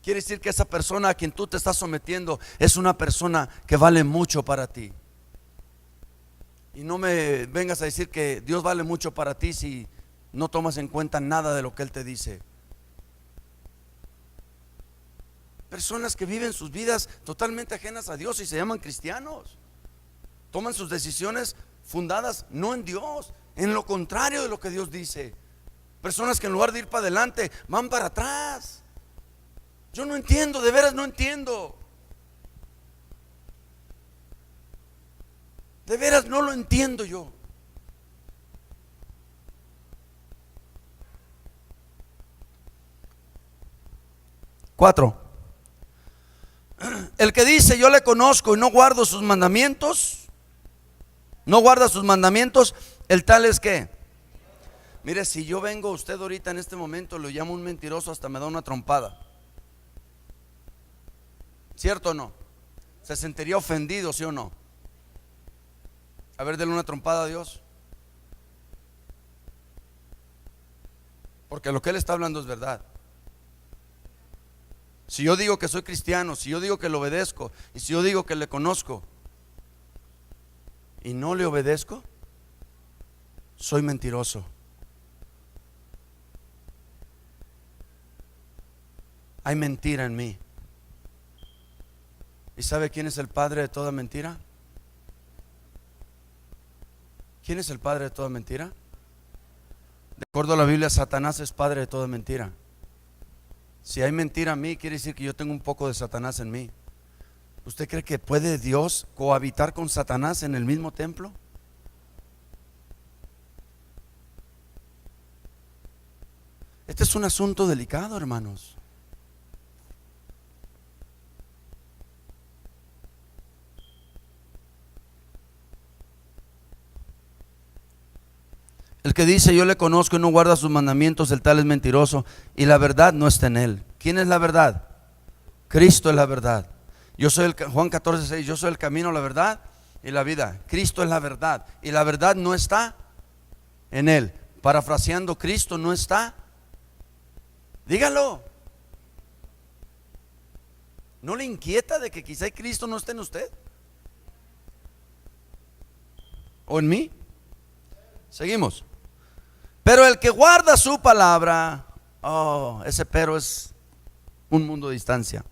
quiere decir que esa persona a quien tú te estás sometiendo es una persona que vale mucho para ti. Y no me vengas a decir que Dios vale mucho para ti si no tomas en cuenta nada de lo que Él te dice. Personas que viven sus vidas totalmente ajenas a Dios y se llaman cristianos. Toman sus decisiones fundadas no en Dios, en lo contrario de lo que Dios dice. Personas que en lugar de ir para adelante van para atrás. Yo no entiendo, de veras no entiendo. De veras no lo entiendo yo. Cuatro. El que dice: yo le conozco y no guardo sus mandamientos, no guarda sus mandamientos, el tal es que. Mire, si yo vengo a usted ahorita en este momento, lo llamo un mentiroso, hasta me da una trompada. ¿Cierto o no? ¿Se sentiría ofendido, sí o no? A ver, denle una trompada a Dios. Porque lo que Él está hablando es verdad. Si yo digo que soy cristiano, si yo digo que le obedezco, y si yo digo que le conozco y no le obedezco, soy mentiroso. Hay mentira en mí. ¿Y sabe quién es el padre de toda mentira? ¿Quién es el padre de toda mentira? De acuerdo a la Biblia, Satanás es padre de toda mentira. Si hay mentira en mí, quiere decir que yo tengo un poco de Satanás en mí. ¿Usted cree que puede Dios cohabitar con Satanás en el mismo templo? Este es un asunto delicado, hermanos. El que dice: yo le conozco y no guarda sus mandamientos, el tal es mentiroso, y la verdad no está en él. ¿Quién es la verdad? Cristo es la verdad. Yo soy Juan 14:6, yo soy el camino, la verdad y la vida. Cristo es la verdad, y la verdad no está en él. Parafraseando, Cristo no está. Dígalo. ¿No le inquieta de que quizá Cristo no esté en usted? ¿O en mí? Seguimos. Pero el que guarda su palabra, ese pero es un mundo de distancia.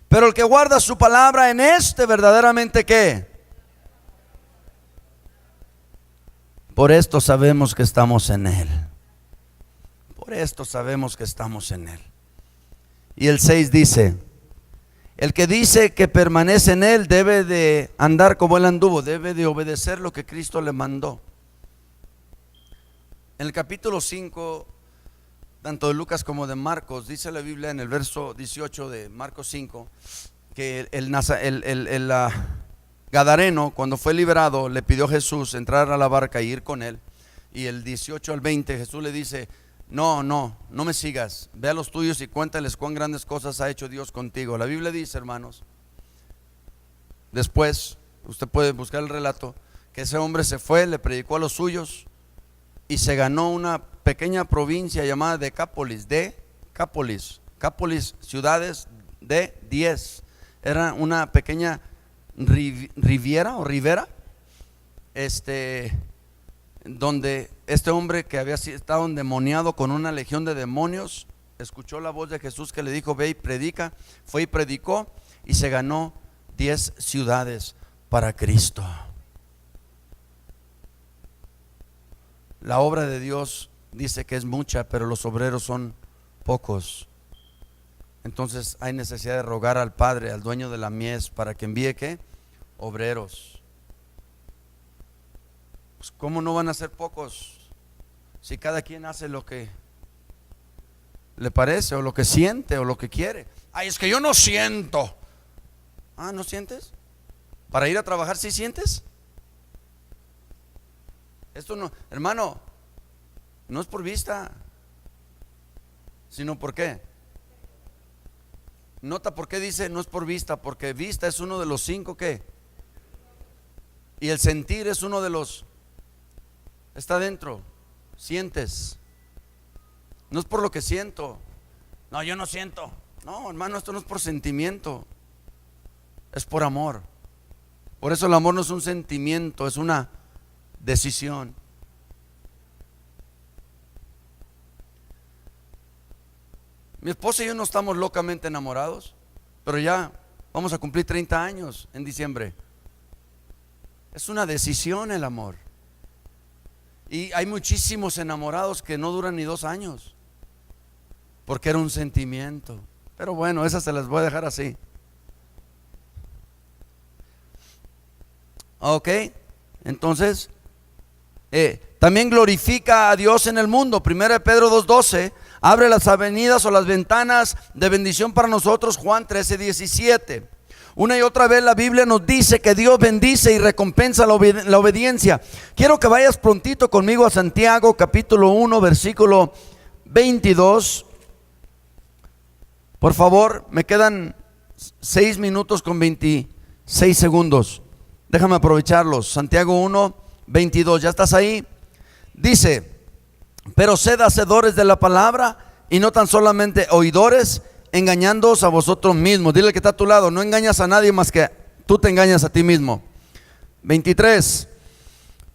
Pero el que guarda su palabra, en este verdaderamente ¿qué? Por esto sabemos que estamos en Él. Por esto sabemos que estamos en Él. Y el 6 dice: el que dice que permanece en Él debe de andar como Él anduvo, debe de obedecer lo que Cristo le mandó. En el capítulo 5, tanto de Lucas como de Marcos, dice la Biblia en el verso 18 de Marcos 5, que el Gadareno, cuando fue liberado, le pidió a Jesús entrar a la barca y ir con él. Y el 18 al 20 Jesús le dice: no me sigas, ve a los tuyos y cuéntales cuán grandes cosas ha hecho Dios contigo. La Biblia dice, hermanos, después, usted puede buscar el relato, que ese hombre se fue, le predicó a los suyos y se ganó una pequeña provincia llamada Decápolis, ciudades de 10. Era una pequeña riviera o ribera donde este hombre que había estado endemoniado con una legión de demonios, escuchó la voz de Jesús que le dijo: ve y predica. Fue y predicó y se ganó 10 ciudades para Cristo. La obra de Dios dice que es mucha, pero los obreros son pocos. Entonces hay necesidad de rogar al Padre, al dueño de la mies, para que envíe ¿qué? Obreros. Pues ¿cómo no van a ser pocos si cada quien hace lo que le parece, o lo que siente, o lo que quiere? Ay, es que yo no siento. Ah, ¿no sientes? Para ir a trabajar, ¿sí sientes? Esto no, hermano, no es por vista, sino por qué. Nota por qué dice no es por vista, porque vista es uno de los 5 ¿qué? Y el sentir es uno de los, está dentro, sientes. No es por lo que siento. No, yo no siento. No, hermano, esto no es por sentimiento, es por amor. Por eso el amor no es un sentimiento, es una decisión. Mi esposa y yo no estamos locamente enamorados, pero ya vamos a cumplir 30 años en diciembre. Es una decisión el amor. Y hay muchísimos enamorados que no duran ni 2 años, porque era un sentimiento. Pero bueno, esas se las voy a dejar así. Ok, entonces también glorifica a Dios en el mundo. 1 Pedro 2:12 abre las avenidas o las ventanas de bendición para nosotros. Juan 13:17. Una y otra vez la Biblia nos dice que Dios bendice y recompensa la obediencia. Quiero que vayas prontito conmigo a Santiago capítulo 1 versículo 22. Por favor, me quedan 6 minutos con 26 segundos. Déjame aprovecharlos. Santiago 1:22, ¿ya estás ahí? Dice: pero sed hacedores de la palabra y no tan solamente oidores, engañándoos a vosotros mismos. Dile que está a tu lado: no engañas a nadie más que tú te engañas a ti mismo. 23.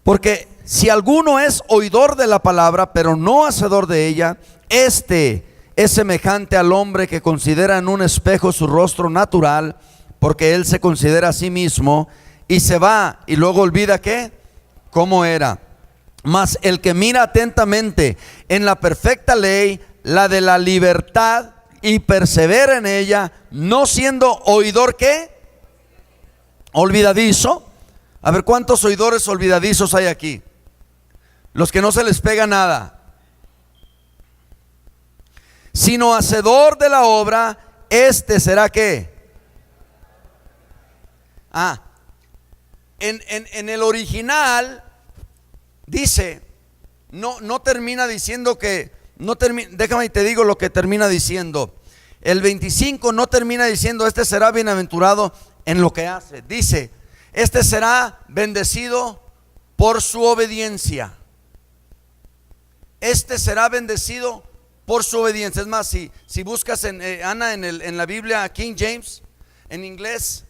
Porque si alguno es oidor de la palabra, pero no hacedor de ella, este es semejante al hombre que considera en un espejo su rostro natural, porque él se considera a sí mismo y se va y luego olvida ¿qué? Cómo era. Mas el que mira atentamente en la perfecta ley, la de la libertad, y persevera en ella, no siendo oidor ¿qué? Olvidadizo. A ver, ¿cuántos oidores olvidadizos hay aquí? Los que no se les pega nada. Sino hacedor de la obra, este será ¿qué? En el original dice, no termina diciendo que, déjame y te digo lo que termina diciendo. El 25 no termina diciendo este será bienaventurado en lo que hace. Dice, este será bendecido por su obediencia. Este será bendecido por su obediencia. Es más, si buscas en la Biblia King James, en inglés,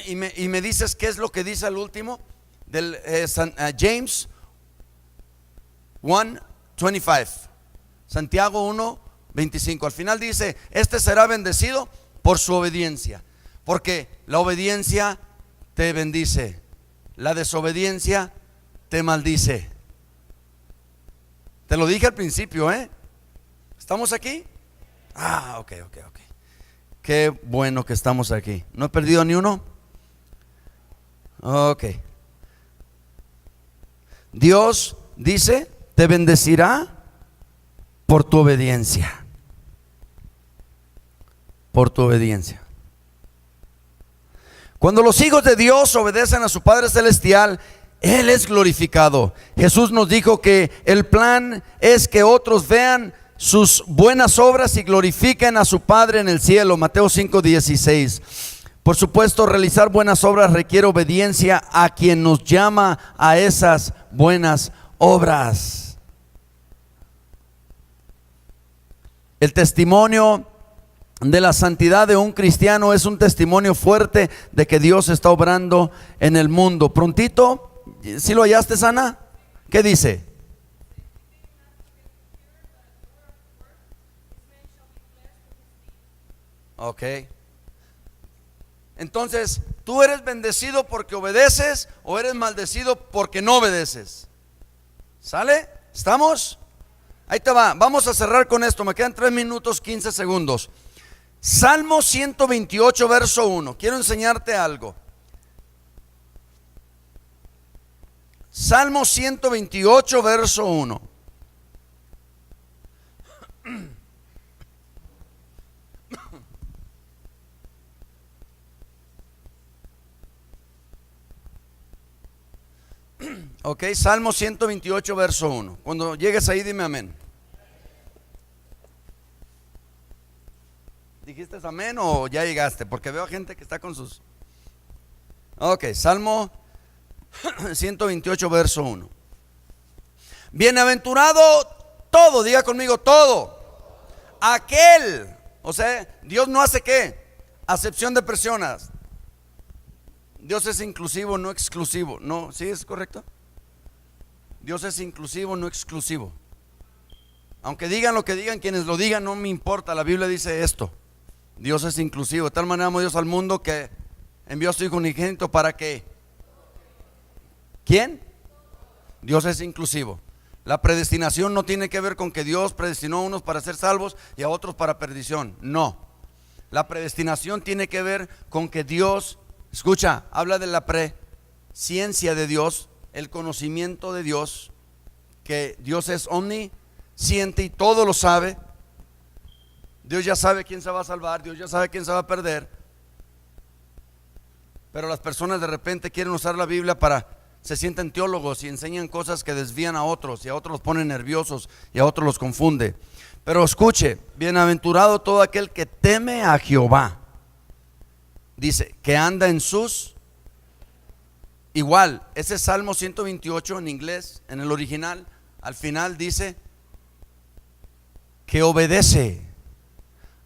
y me dices qué es lo que dice al último del James 1:25, Santiago 1:25. Al final dice, este será bendecido por su obediencia, porque la obediencia te bendice, la desobediencia te maldice. Te lo dije al principio, ¿estamos aquí? Ok. Qué bueno que estamos aquí. ¿No he perdido ni uno? Ok. Dios dice, te bendecirá por tu obediencia. Por tu obediencia. Cuando los hijos de Dios obedecen a su Padre Celestial, Él es glorificado. Jesús nos dijo que el plan es que otros vean sus buenas obras y glorifiquen a su Padre en el cielo. Mateo 5:16. Por supuesto, realizar buenas obras requiere obediencia a quien nos llama a esas buenas obras. El testimonio de la santidad de un cristiano es un testimonio fuerte de que Dios está obrando en el mundo. Prontito, ¿Sí lo hallaste, Ana? ¿Qué dice? Ok. Entonces, ¿tú eres bendecido porque obedeces o eres maldecido porque no obedeces? ¿Sale? ¿Estamos? Ahí te va. Vamos a cerrar con esto. Me quedan 3 minutos 15 segundos. Salmo 128, verso 1. Quiero enseñarte algo. Salmo 128, verso 1. Ok, Salmo 128, verso 1. Cuando llegues ahí, dime amén. ¿Dijiste amén o ya llegaste? Porque veo a gente que está con sus... Ok, Salmo 128, verso 1. Bienaventurado todo, diga conmigo todo. Aquel, o sea, Dios no hace ¿qué? Acepción de personas. Dios es inclusivo, no exclusivo. ¿No? ¿Sí es correcto? Dios es inclusivo, no exclusivo. Aunque digan lo que digan quienes lo digan, no me importa. La Biblia dice esto: Dios es inclusivo. De tal manera amó Dios al mundo que envió a su Hijo unigénito para que... ¿Quién? Dios es inclusivo. La predestinación no tiene que ver con que Dios predestinó a unos para ser salvos y a otros para perdición. No. La predestinación tiene que ver con que Dios, escucha, habla de la presciencia de Dios, el conocimiento de Dios, que Dios es omnisciente y todo lo sabe. Dios ya sabe quién se va a salvar, Dios ya sabe quién se va a perder. Pero las personas de repente quieren usar la Biblia se sienten teólogos y enseñan cosas que desvían a otros y a otros los ponen nerviosos y a otros los confunde. Pero escuche, bienaventurado todo aquel que teme a Jehová. Dice, que anda en sus... Igual, ese Salmo 128 en inglés, en el original, al final dice que obedece.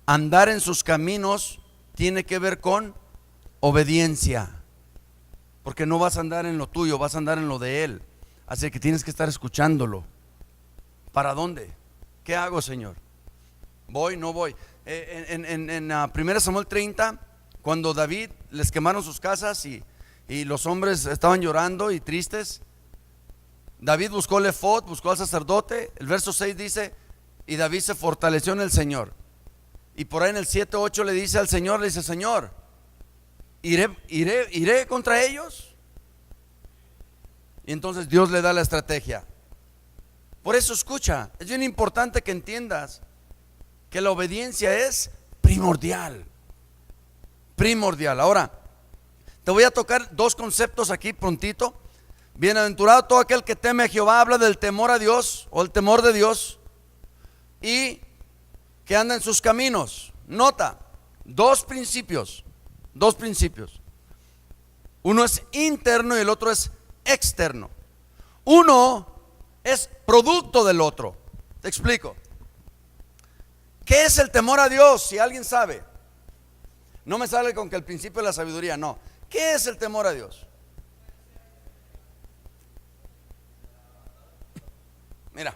Andar en sus caminos tiene que ver con obediencia. Porque no vas a andar en lo tuyo, vas a andar en lo de Él. Así que tienes que estar escuchándolo. ¿Para dónde? ¿Qué hago, Señor? ¿Voy? ¿No voy? En 1 Samuel 30, cuando David les quemaron sus casas y los hombres estaban llorando y tristes, David buscó el efod, buscó al sacerdote. El verso 6 dice, y David se fortaleció en el Señor. Y por ahí en el 7-8 le dice al Señor, le dice, Señor, ¿iré contra ellos? Y entonces Dios le da la estrategia. Por eso escucha, es bien importante que entiendas que la obediencia es primordial. Primordial. Ahora, te voy a tocar 2 conceptos aquí prontito. Bienaventurado todo aquel que teme a Jehová, habla del temor a Dios o el temor de Dios, y que anda en sus caminos. Nota, 2 principios. 2 principios. Uno es interno y el otro es externo. Uno es producto del otro. Te explico. ¿Qué es el temor a Dios? Si alguien sabe. No me sale con que el principio de la sabiduría, no. ¿Qué es el temor a Dios? Mira.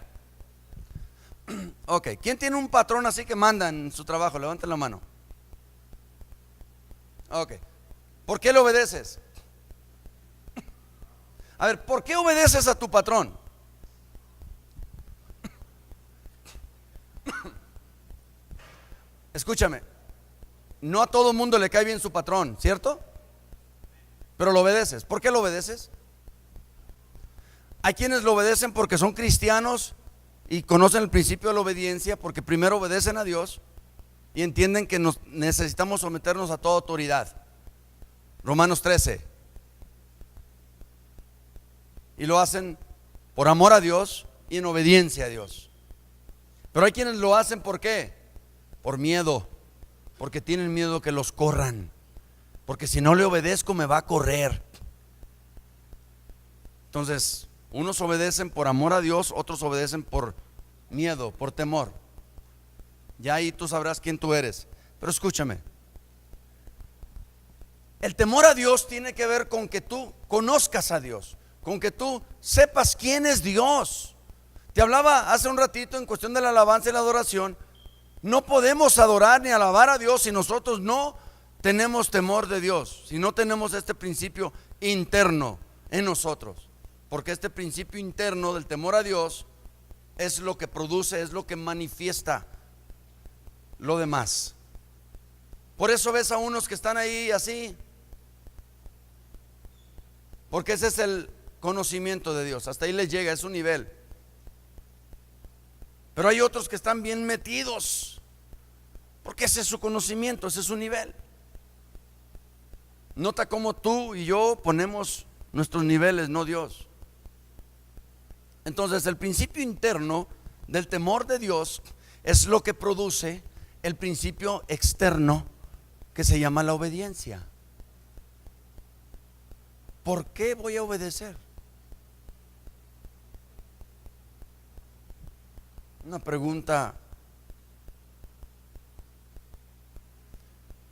Ok, ¿quién tiene un patrón así que manda en su trabajo? Levanten la mano. Ok. ¿Por qué le obedeces? A ver, ¿por qué obedeces a tu patrón? Escúchame, no a todo mundo le cae bien su patrón, ¿cierto? Pero lo obedeces. ¿Por qué lo obedeces? Hay quienes lo obedecen porque son cristianos y conocen el principio de la obediencia, porque primero obedecen a Dios y entienden que necesitamos someternos a toda autoridad. Romanos 13. Y lo hacen por amor a Dios y en obediencia a Dios. Pero hay quienes lo hacen ¿por qué? Por miedo, porque tienen miedo que los corran, porque si no le obedezco me va a correr. Entonces, unos obedecen por amor a Dios, otros obedecen por miedo, por temor. Ya ahí tú sabrás quién tú eres. Pero escúchame, el temor a Dios tiene que ver con que tú conozcas a Dios, con que tú sepas quién es Dios. Te hablaba hace un ratito en cuestión de la alabanza y la adoración. No podemos adorar ni alabar a Dios si nosotros no tenemos temor de Dios, si no tenemos este principio interno en nosotros. Porque este principio interno del temor a Dios es lo que produce, es lo que manifiesta lo demás. Por eso ves a unos que están ahí así, porque ese es el conocimiento de Dios, hasta ahí les llega, es un nivel. Pero hay otros que están bien metidos, porque ese es su conocimiento, ese es su nivel. Nota cómo tú y yo ponemos nuestros niveles, no Dios. Entonces el principio interno del temor de Dios es lo que produce el principio externo que se llama la obediencia. ¿Por qué voy a obedecer? Una pregunta.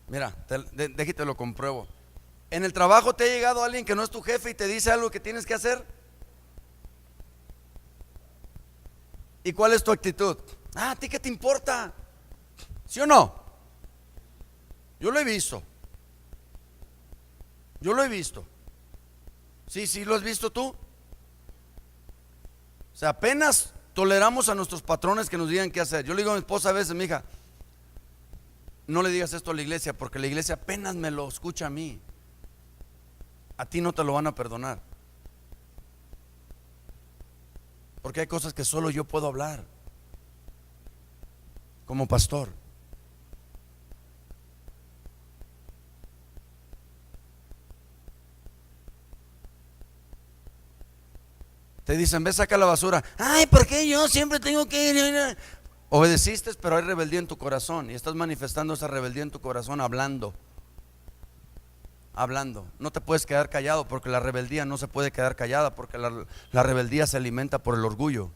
Mira, déjate lo compruebo. ¿En el trabajo te ha llegado alguien que no es tu jefe y te dice algo que tienes que hacer? ¿Y cuál es tu actitud? ¿A ti qué te importa? ¿Sí o no? Yo lo he visto. Yo lo he visto. Sí, lo has visto tú. O sea, apenas toleramos a nuestros patrones que nos digan qué hacer. Yo le digo a mi esposa a veces, mi hija, no le digas esto a la iglesia, porque la iglesia apenas me lo escucha a mí. A ti no te lo van a perdonar, porque hay cosas que solo yo puedo hablar como pastor. Te dicen, ve, saca la basura. Ay, ¿por qué yo siempre tengo que ir? Obedeciste, pero hay rebeldía en tu corazón y estás manifestando esa rebeldía en tu corazón hablando. No te puedes quedar callado, porque la rebeldía no se puede quedar callada, porque la rebeldía se alimenta por el orgullo.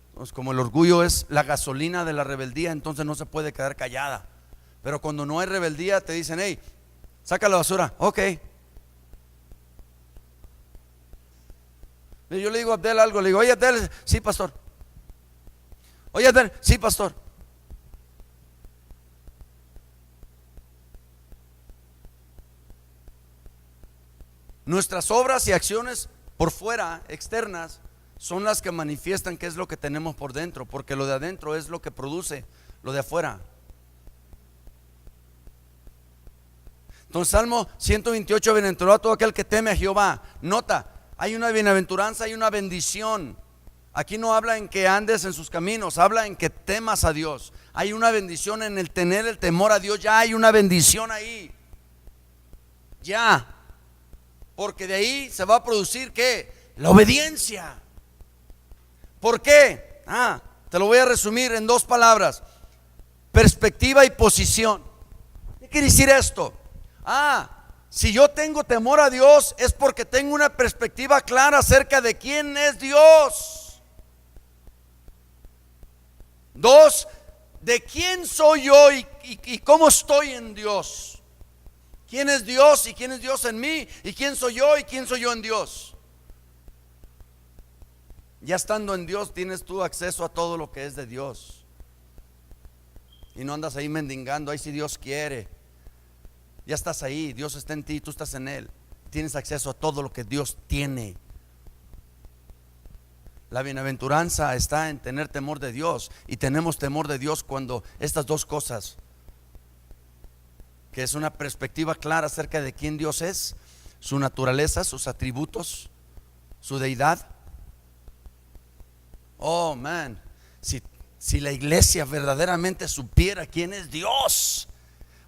Entonces, como el orgullo es la gasolina de la rebeldía, entonces no se puede quedar callada. Pero cuando no hay rebeldía, te dicen, hey, saca la basura. Ok. Y yo le digo a Abdel algo, le digo, oye Abdel, sí pastor. Oye Abdel, sí pastor. Nuestras obras y acciones por fuera, externas, son las que manifiestan qué es lo que tenemos por dentro, porque lo de adentro es lo que produce lo de afuera. Entonces Salmo 128, bienaventurado todo aquel que teme a Jehová. Nota, hay una bienaventuranza, hay una bendición. Aquí no habla en que andes en sus caminos, habla en que temas a Dios. Hay una bendición en el tener el temor a Dios, ya hay una bendición ahí. Ya. Porque de ahí se va a producir ¿qué? La obediencia. ¿Por qué? Te lo voy a resumir en dos palabras: perspectiva y posición. ¿Qué quiere decir esto? Si yo tengo temor a Dios es porque tengo una perspectiva clara acerca de quién es Dios. Dos, de quién soy yo y cómo estoy en Dios. ¿Quién es Dios y quién es Dios en mí? ¿Y quién soy yo y quién soy yo en Dios? Ya estando en Dios tienes tú acceso a todo lo que es de Dios. Y no andas ahí mendigando, ahí si Dios quiere. Ya estás ahí, Dios está en ti, tú estás en Él. Tienes acceso a todo lo que Dios tiene. La bienaventuranza está en tener temor de Dios. Y tenemos temor de Dios cuando estas dos cosas, que es una perspectiva clara acerca de quién Dios es, su naturaleza, sus atributos, su deidad. Oh man, si la iglesia verdaderamente supiera quién es Dios,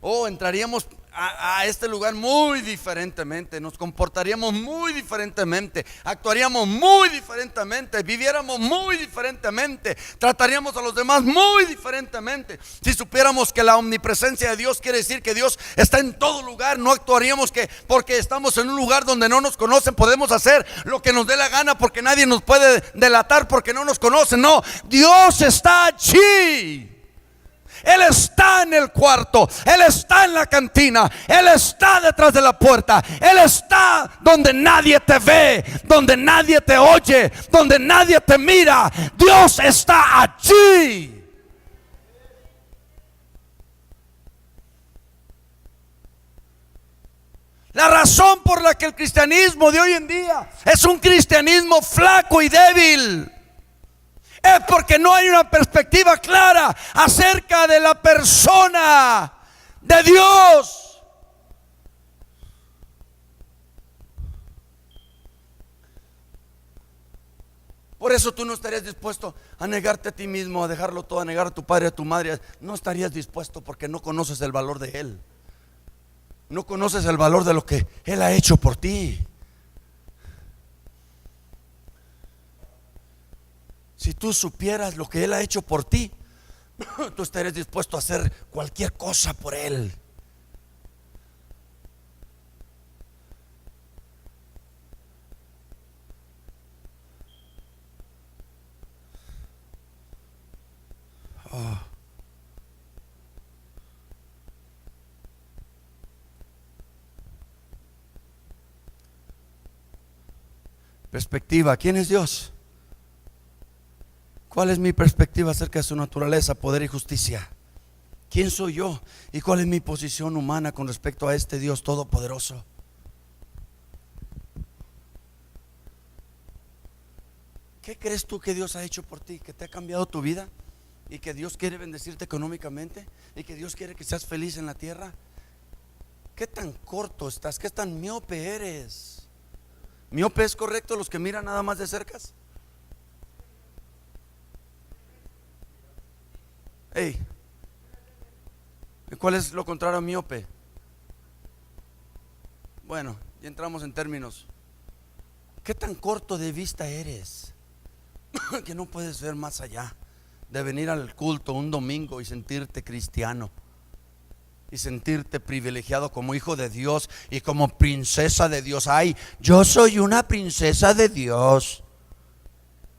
entraríamos a este lugar muy diferentemente, nos comportaríamos muy diferentemente, actuaríamos muy diferentemente, viviéramos muy diferentemente, trataríamos a los demás muy diferentemente. Si supiéramos que la omnipresencia de Dios quiere decir que Dios está en todo lugar, no actuaríamos que porque estamos en un lugar donde no nos conocen podemos hacer lo que nos dé la gana, porque nadie nos puede delatar porque no nos conocen. No, Dios está allí. Él está en el cuarto, Él está en la cantina, Él está detrás de la puerta, Él está donde nadie te ve, donde nadie te oye, donde nadie te mira. Dios está allí. La razón por la que el cristianismo de hoy en día es un cristianismo flaco y débil es porque no hay una perspectiva clara acerca de la persona de Dios. Por eso tú no estarías dispuesto a negarte a ti mismo, a dejarlo todo, a negar a tu padre, a tu madre. No estarías dispuesto porque no conoces el valor de Él. No conoces el valor de lo que Él ha hecho por ti. Si tú supieras lo que Él ha hecho por ti, tú estarías dispuesto a hacer cualquier cosa por Él. Oh. Perspectiva. ¿Quién es Dios? ¿Cuál es mi perspectiva acerca de su naturaleza, poder y justicia? ¿Quién soy yo? ¿Y cuál es mi posición humana con respecto a este Dios todopoderoso? ¿Qué crees tú que Dios ha hecho por ti? ¿Que te ha cambiado tu vida? ¿Y que Dios quiere bendecirte económicamente? ¿Y que Dios quiere que seas feliz en la tierra? ¿Qué tan corto estás? ¿Qué tan miope eres? ¿Miope es correcto los que miran nada más de cercas? Hey, ¿cuál es lo contrario a miope? Bueno, ya entramos en términos. ¿Qué tan corto de vista eres? Que no puedes ver más allá de venir al culto un domingo y sentirte cristiano y sentirte privilegiado como hijo de Dios y como princesa de Dios. Ay, yo soy una princesa de Dios.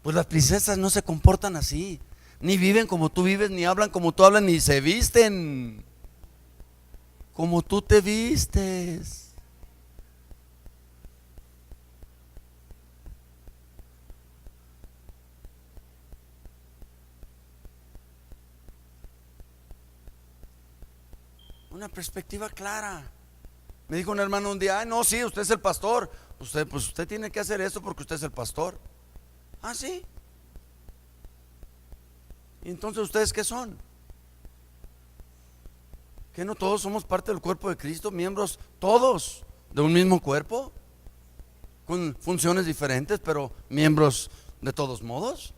Pues las princesas no se comportan así, ni viven como tú vives, ni hablan como tú hablas, ni se visten como tú te vistes. Una perspectiva clara. Me dijo un hermano un día: no, sí, usted es el pastor. Usted tiene que hacer eso porque usted es el pastor. Ah, sí. ¿Y entonces ustedes qué son? ¿Que no todos somos parte del cuerpo de Cristo? Miembros todos de un mismo cuerpo, con funciones diferentes, pero miembros de todos modos.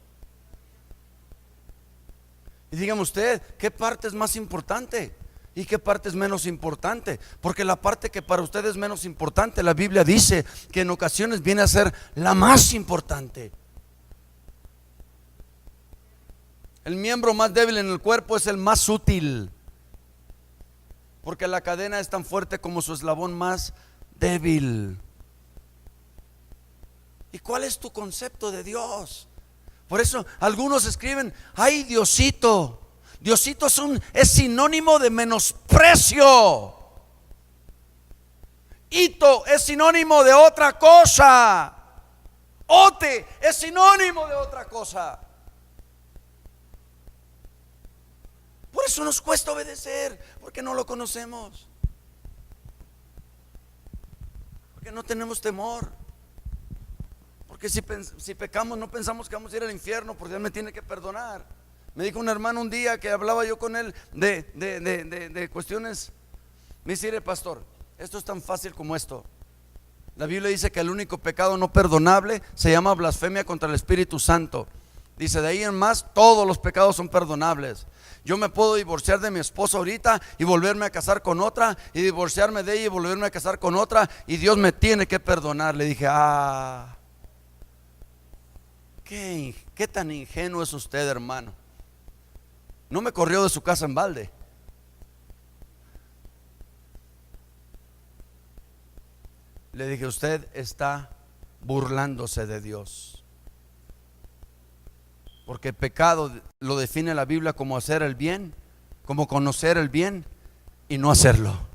Y dígame usted, ¿qué parte es más importante? ¿Y qué parte es menos importante? Porque la parte que para usted es menos importante, la Biblia dice que en ocasiones viene a ser la más importante. El miembro más débil en el cuerpo es el más útil, porque la cadena es tan fuerte como su eslabón más débil. ¿Y cuál es tu concepto de Dios? Por eso algunos escriben: ay, Diosito. Diosito es sinónimo de menosprecio. Hito es sinónimo de otra cosa. Ote es sinónimo de otra cosa. Por eso nos cuesta obedecer, porque no lo conocemos, porque no tenemos temor, porque si pecamos no pensamos que vamos a ir al infierno, porque Dios me tiene que perdonar. Me dijo un hermano un día que hablaba yo con él de cuestiones. Me dice: mire, pastor, esto es tan fácil como esto. La Biblia dice que el único pecado no perdonable se llama blasfemia contra el Espíritu Santo. Dice: de ahí en más todos los pecados son perdonables. Yo me puedo divorciar de mi esposa ahorita y volverme a casar con otra, y divorciarme de ella y volverme a casar con otra, y Dios me tiene que perdonar. Le dije: ¿qué tan ingenuo es usted, hermano? No me corrió de su casa en balde. Le dije: usted está burlándose de Dios, porque pecado lo define la Biblia como hacer el bien como conocer el bien y no hacerlo.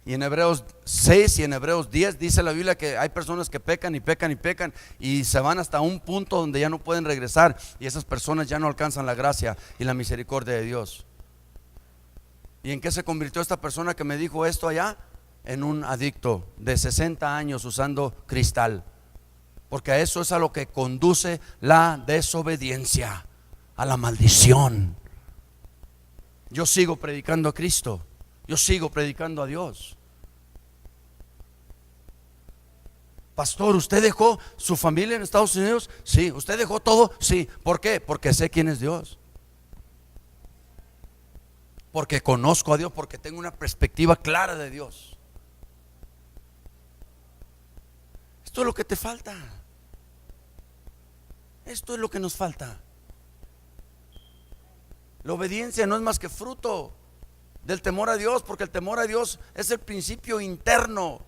Y en Hebreos 6 y en Hebreos 10 dice la Biblia que hay personas que pecan y pecan y pecan y se van hasta un punto donde ya no pueden regresar, y esas personas ya no alcanzan la gracia y la misericordia de Dios. ¿Y en qué se convirtió esta persona que me dijo esto allá? En un adicto de 60 años usando cristal, porque a eso es a lo que conduce la desobediencia, a la maldición. Yo sigo predicando a Cristo, yo sigo predicando a Dios. Pastor, ¿usted dejó su familia en Estados Unidos? Sí. ¿Usted dejó todo? Sí. ¿Por qué? Porque sé quién es Dios, porque conozco a Dios, porque tengo una perspectiva clara de Dios. Esto es lo que te falta. Esto es lo que nos falta. La obediencia no es más que fruto del temor a Dios, porque el temor a Dios es el principio interno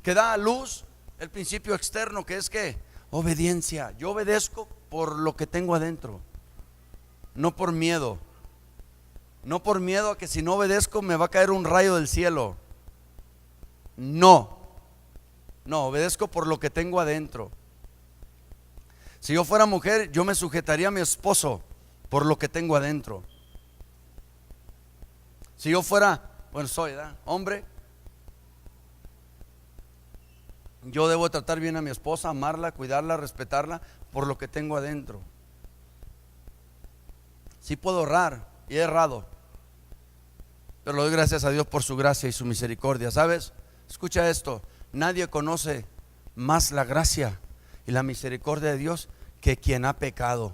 que da a luz el principio externo, que es que obediencia. Yo obedezco por lo que tengo adentro, no por miedo. No por miedo a que si no obedezco me va a caer un rayo del cielo. No, obedezco por lo que tengo adentro. Si yo fuera mujer, yo me sujetaría a mi esposo por lo que tengo adentro. Si yo fuera, bueno, soy, ¿verdad?, hombre, yo debo tratar bien a mi esposa, amarla, cuidarla, respetarla por lo que tengo adentro. Sí puedo errar, y he errado, pero le doy gracias a Dios por su gracia y su misericordia. ¿Sabes? Escucha esto: nadie conoce más la gracia y la misericordia de Dios que quien ha pecado.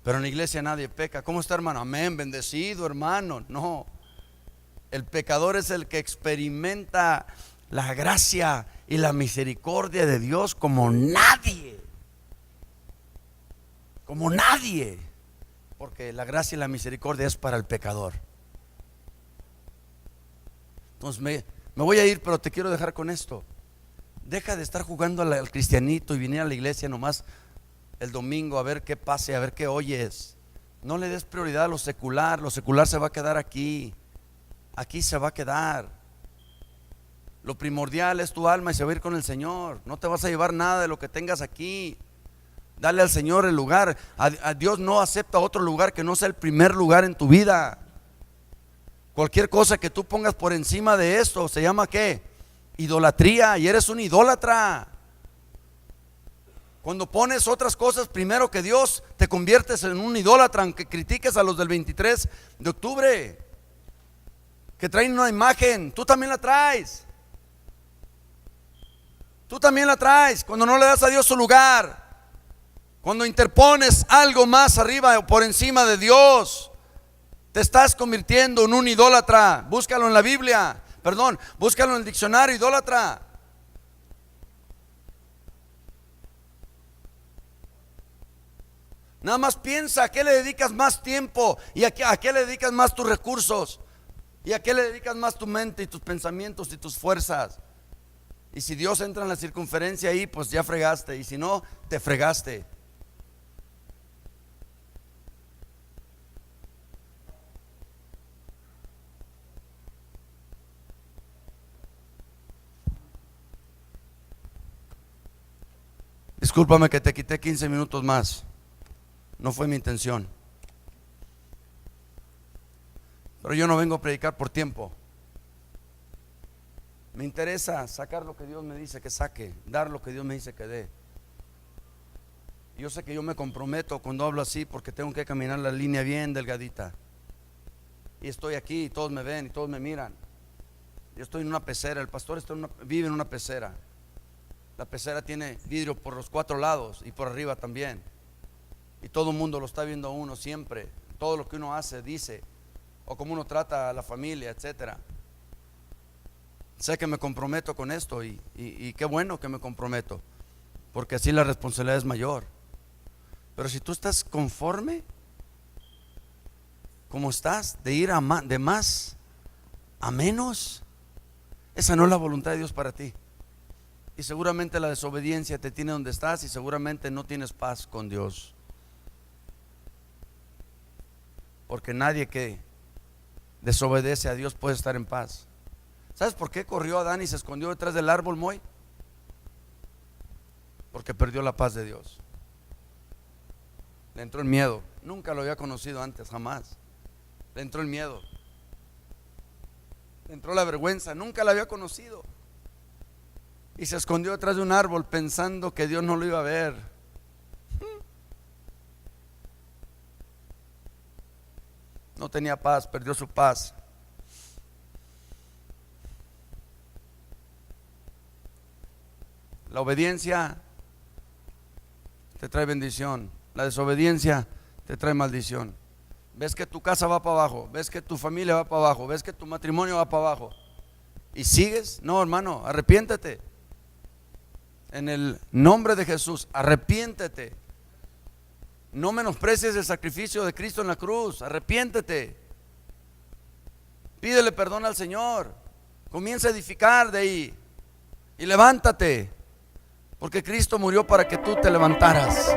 Pero en la iglesia nadie peca. ¿Cómo está, hermano? Amén, bendecido, hermano. No, el pecador es el que experimenta la gracia y la misericordia de Dios como nadie. Como nadie. Porque la gracia y la misericordia es para el pecador. Entonces me voy a ir, pero te quiero dejar con esto. Deja de estar jugando al cristianito y venir a la iglesia nomás el domingo a ver qué pase, a ver qué oyes. No le des prioridad a lo secular. Lo secular se va a quedar aquí. Aquí se va a quedar. Lo primordial es tu alma y se va a ir con el Señor. No te vas a llevar nada de lo que tengas aquí. Dale al Señor el lugar. A Dios no acepta otro lugar que no sea el primer lugar en tu vida. Cualquier cosa que tú pongas por encima de esto se llama ¿qué? Idolatría, y eres un idólatra. Cuando pones otras cosas primero que Dios, te conviertes en un idólatra. Aunque critiques a los del 23 de octubre que traen una imagen, tú también la traes. Tú también la traes. Cuando no le das a Dios su lugar, cuando interpones algo más arriba o por encima de Dios, te estás convirtiendo en un idólatra. Búscalo en la Biblia, búscalo en el diccionario, idólatra. Nada más piensa a qué le dedicas más tiempo y a qué le dedicas más tus recursos y a qué le dedicas más tu mente y tus pensamientos y tus fuerzas. Y si Dios entra en la circunferencia ahí, pues ya fregaste, y si no, te fregaste. Discúlpame que te quité 15 minutos más. No fue mi intención. Pero yo no vengo a predicar por tiempo. Me interesa sacar lo que Dios me dice que saque, dar lo que Dios me dice que dé. Yo sé que yo me comprometo cuando hablo así, porque tengo que caminar la línea bien delgadita. Y estoy aquí y todos me ven y todos me miran. Yo estoy en una pecera. El pastor vive en una pecera. La pecera tiene vidrio por los 4 lados y por arriba también. Y todo el mundo lo está viendo a uno siempre. Todo lo que uno hace, dice, o cómo uno trata a la familia, etcétera. Sé que me comprometo con esto y qué bueno que me comprometo, porque así la responsabilidad es mayor. Pero si tú estás conforme como estás, de ir de más a menos, esa no es la voluntad de Dios para ti. Y seguramente la desobediencia te tiene donde estás y seguramente no tienes paz con Dios. Porque nadie que desobedece a Dios puede estar en paz. ¿Sabes por qué corrió Adán y se escondió detrás del árbol, Moy? Porque perdió la paz de Dios. Le entró el miedo. Nunca lo había conocido antes, jamás. Le entró el miedo. Le entró la vergüenza. Nunca la había conocido. Y se escondió detrás de un árbol pensando que Dios no lo iba a ver. No tenía paz, perdió su paz. La obediencia te trae bendición. La desobediencia te trae maldición. Ves que tu casa va para abajo, ves que tu familia va para abajo, ves que tu matrimonio va para abajo. ¿Y sigues? No, hermano, arrepiéntete. En el nombre de Jesús, arrepiéntete. No menosprecies el sacrificio de Cristo en la cruz. Arrepiéntete. Pídele perdón al Señor. Comienza a edificar de ahí. Y levántate. Porque Cristo murió para que tú te levantaras.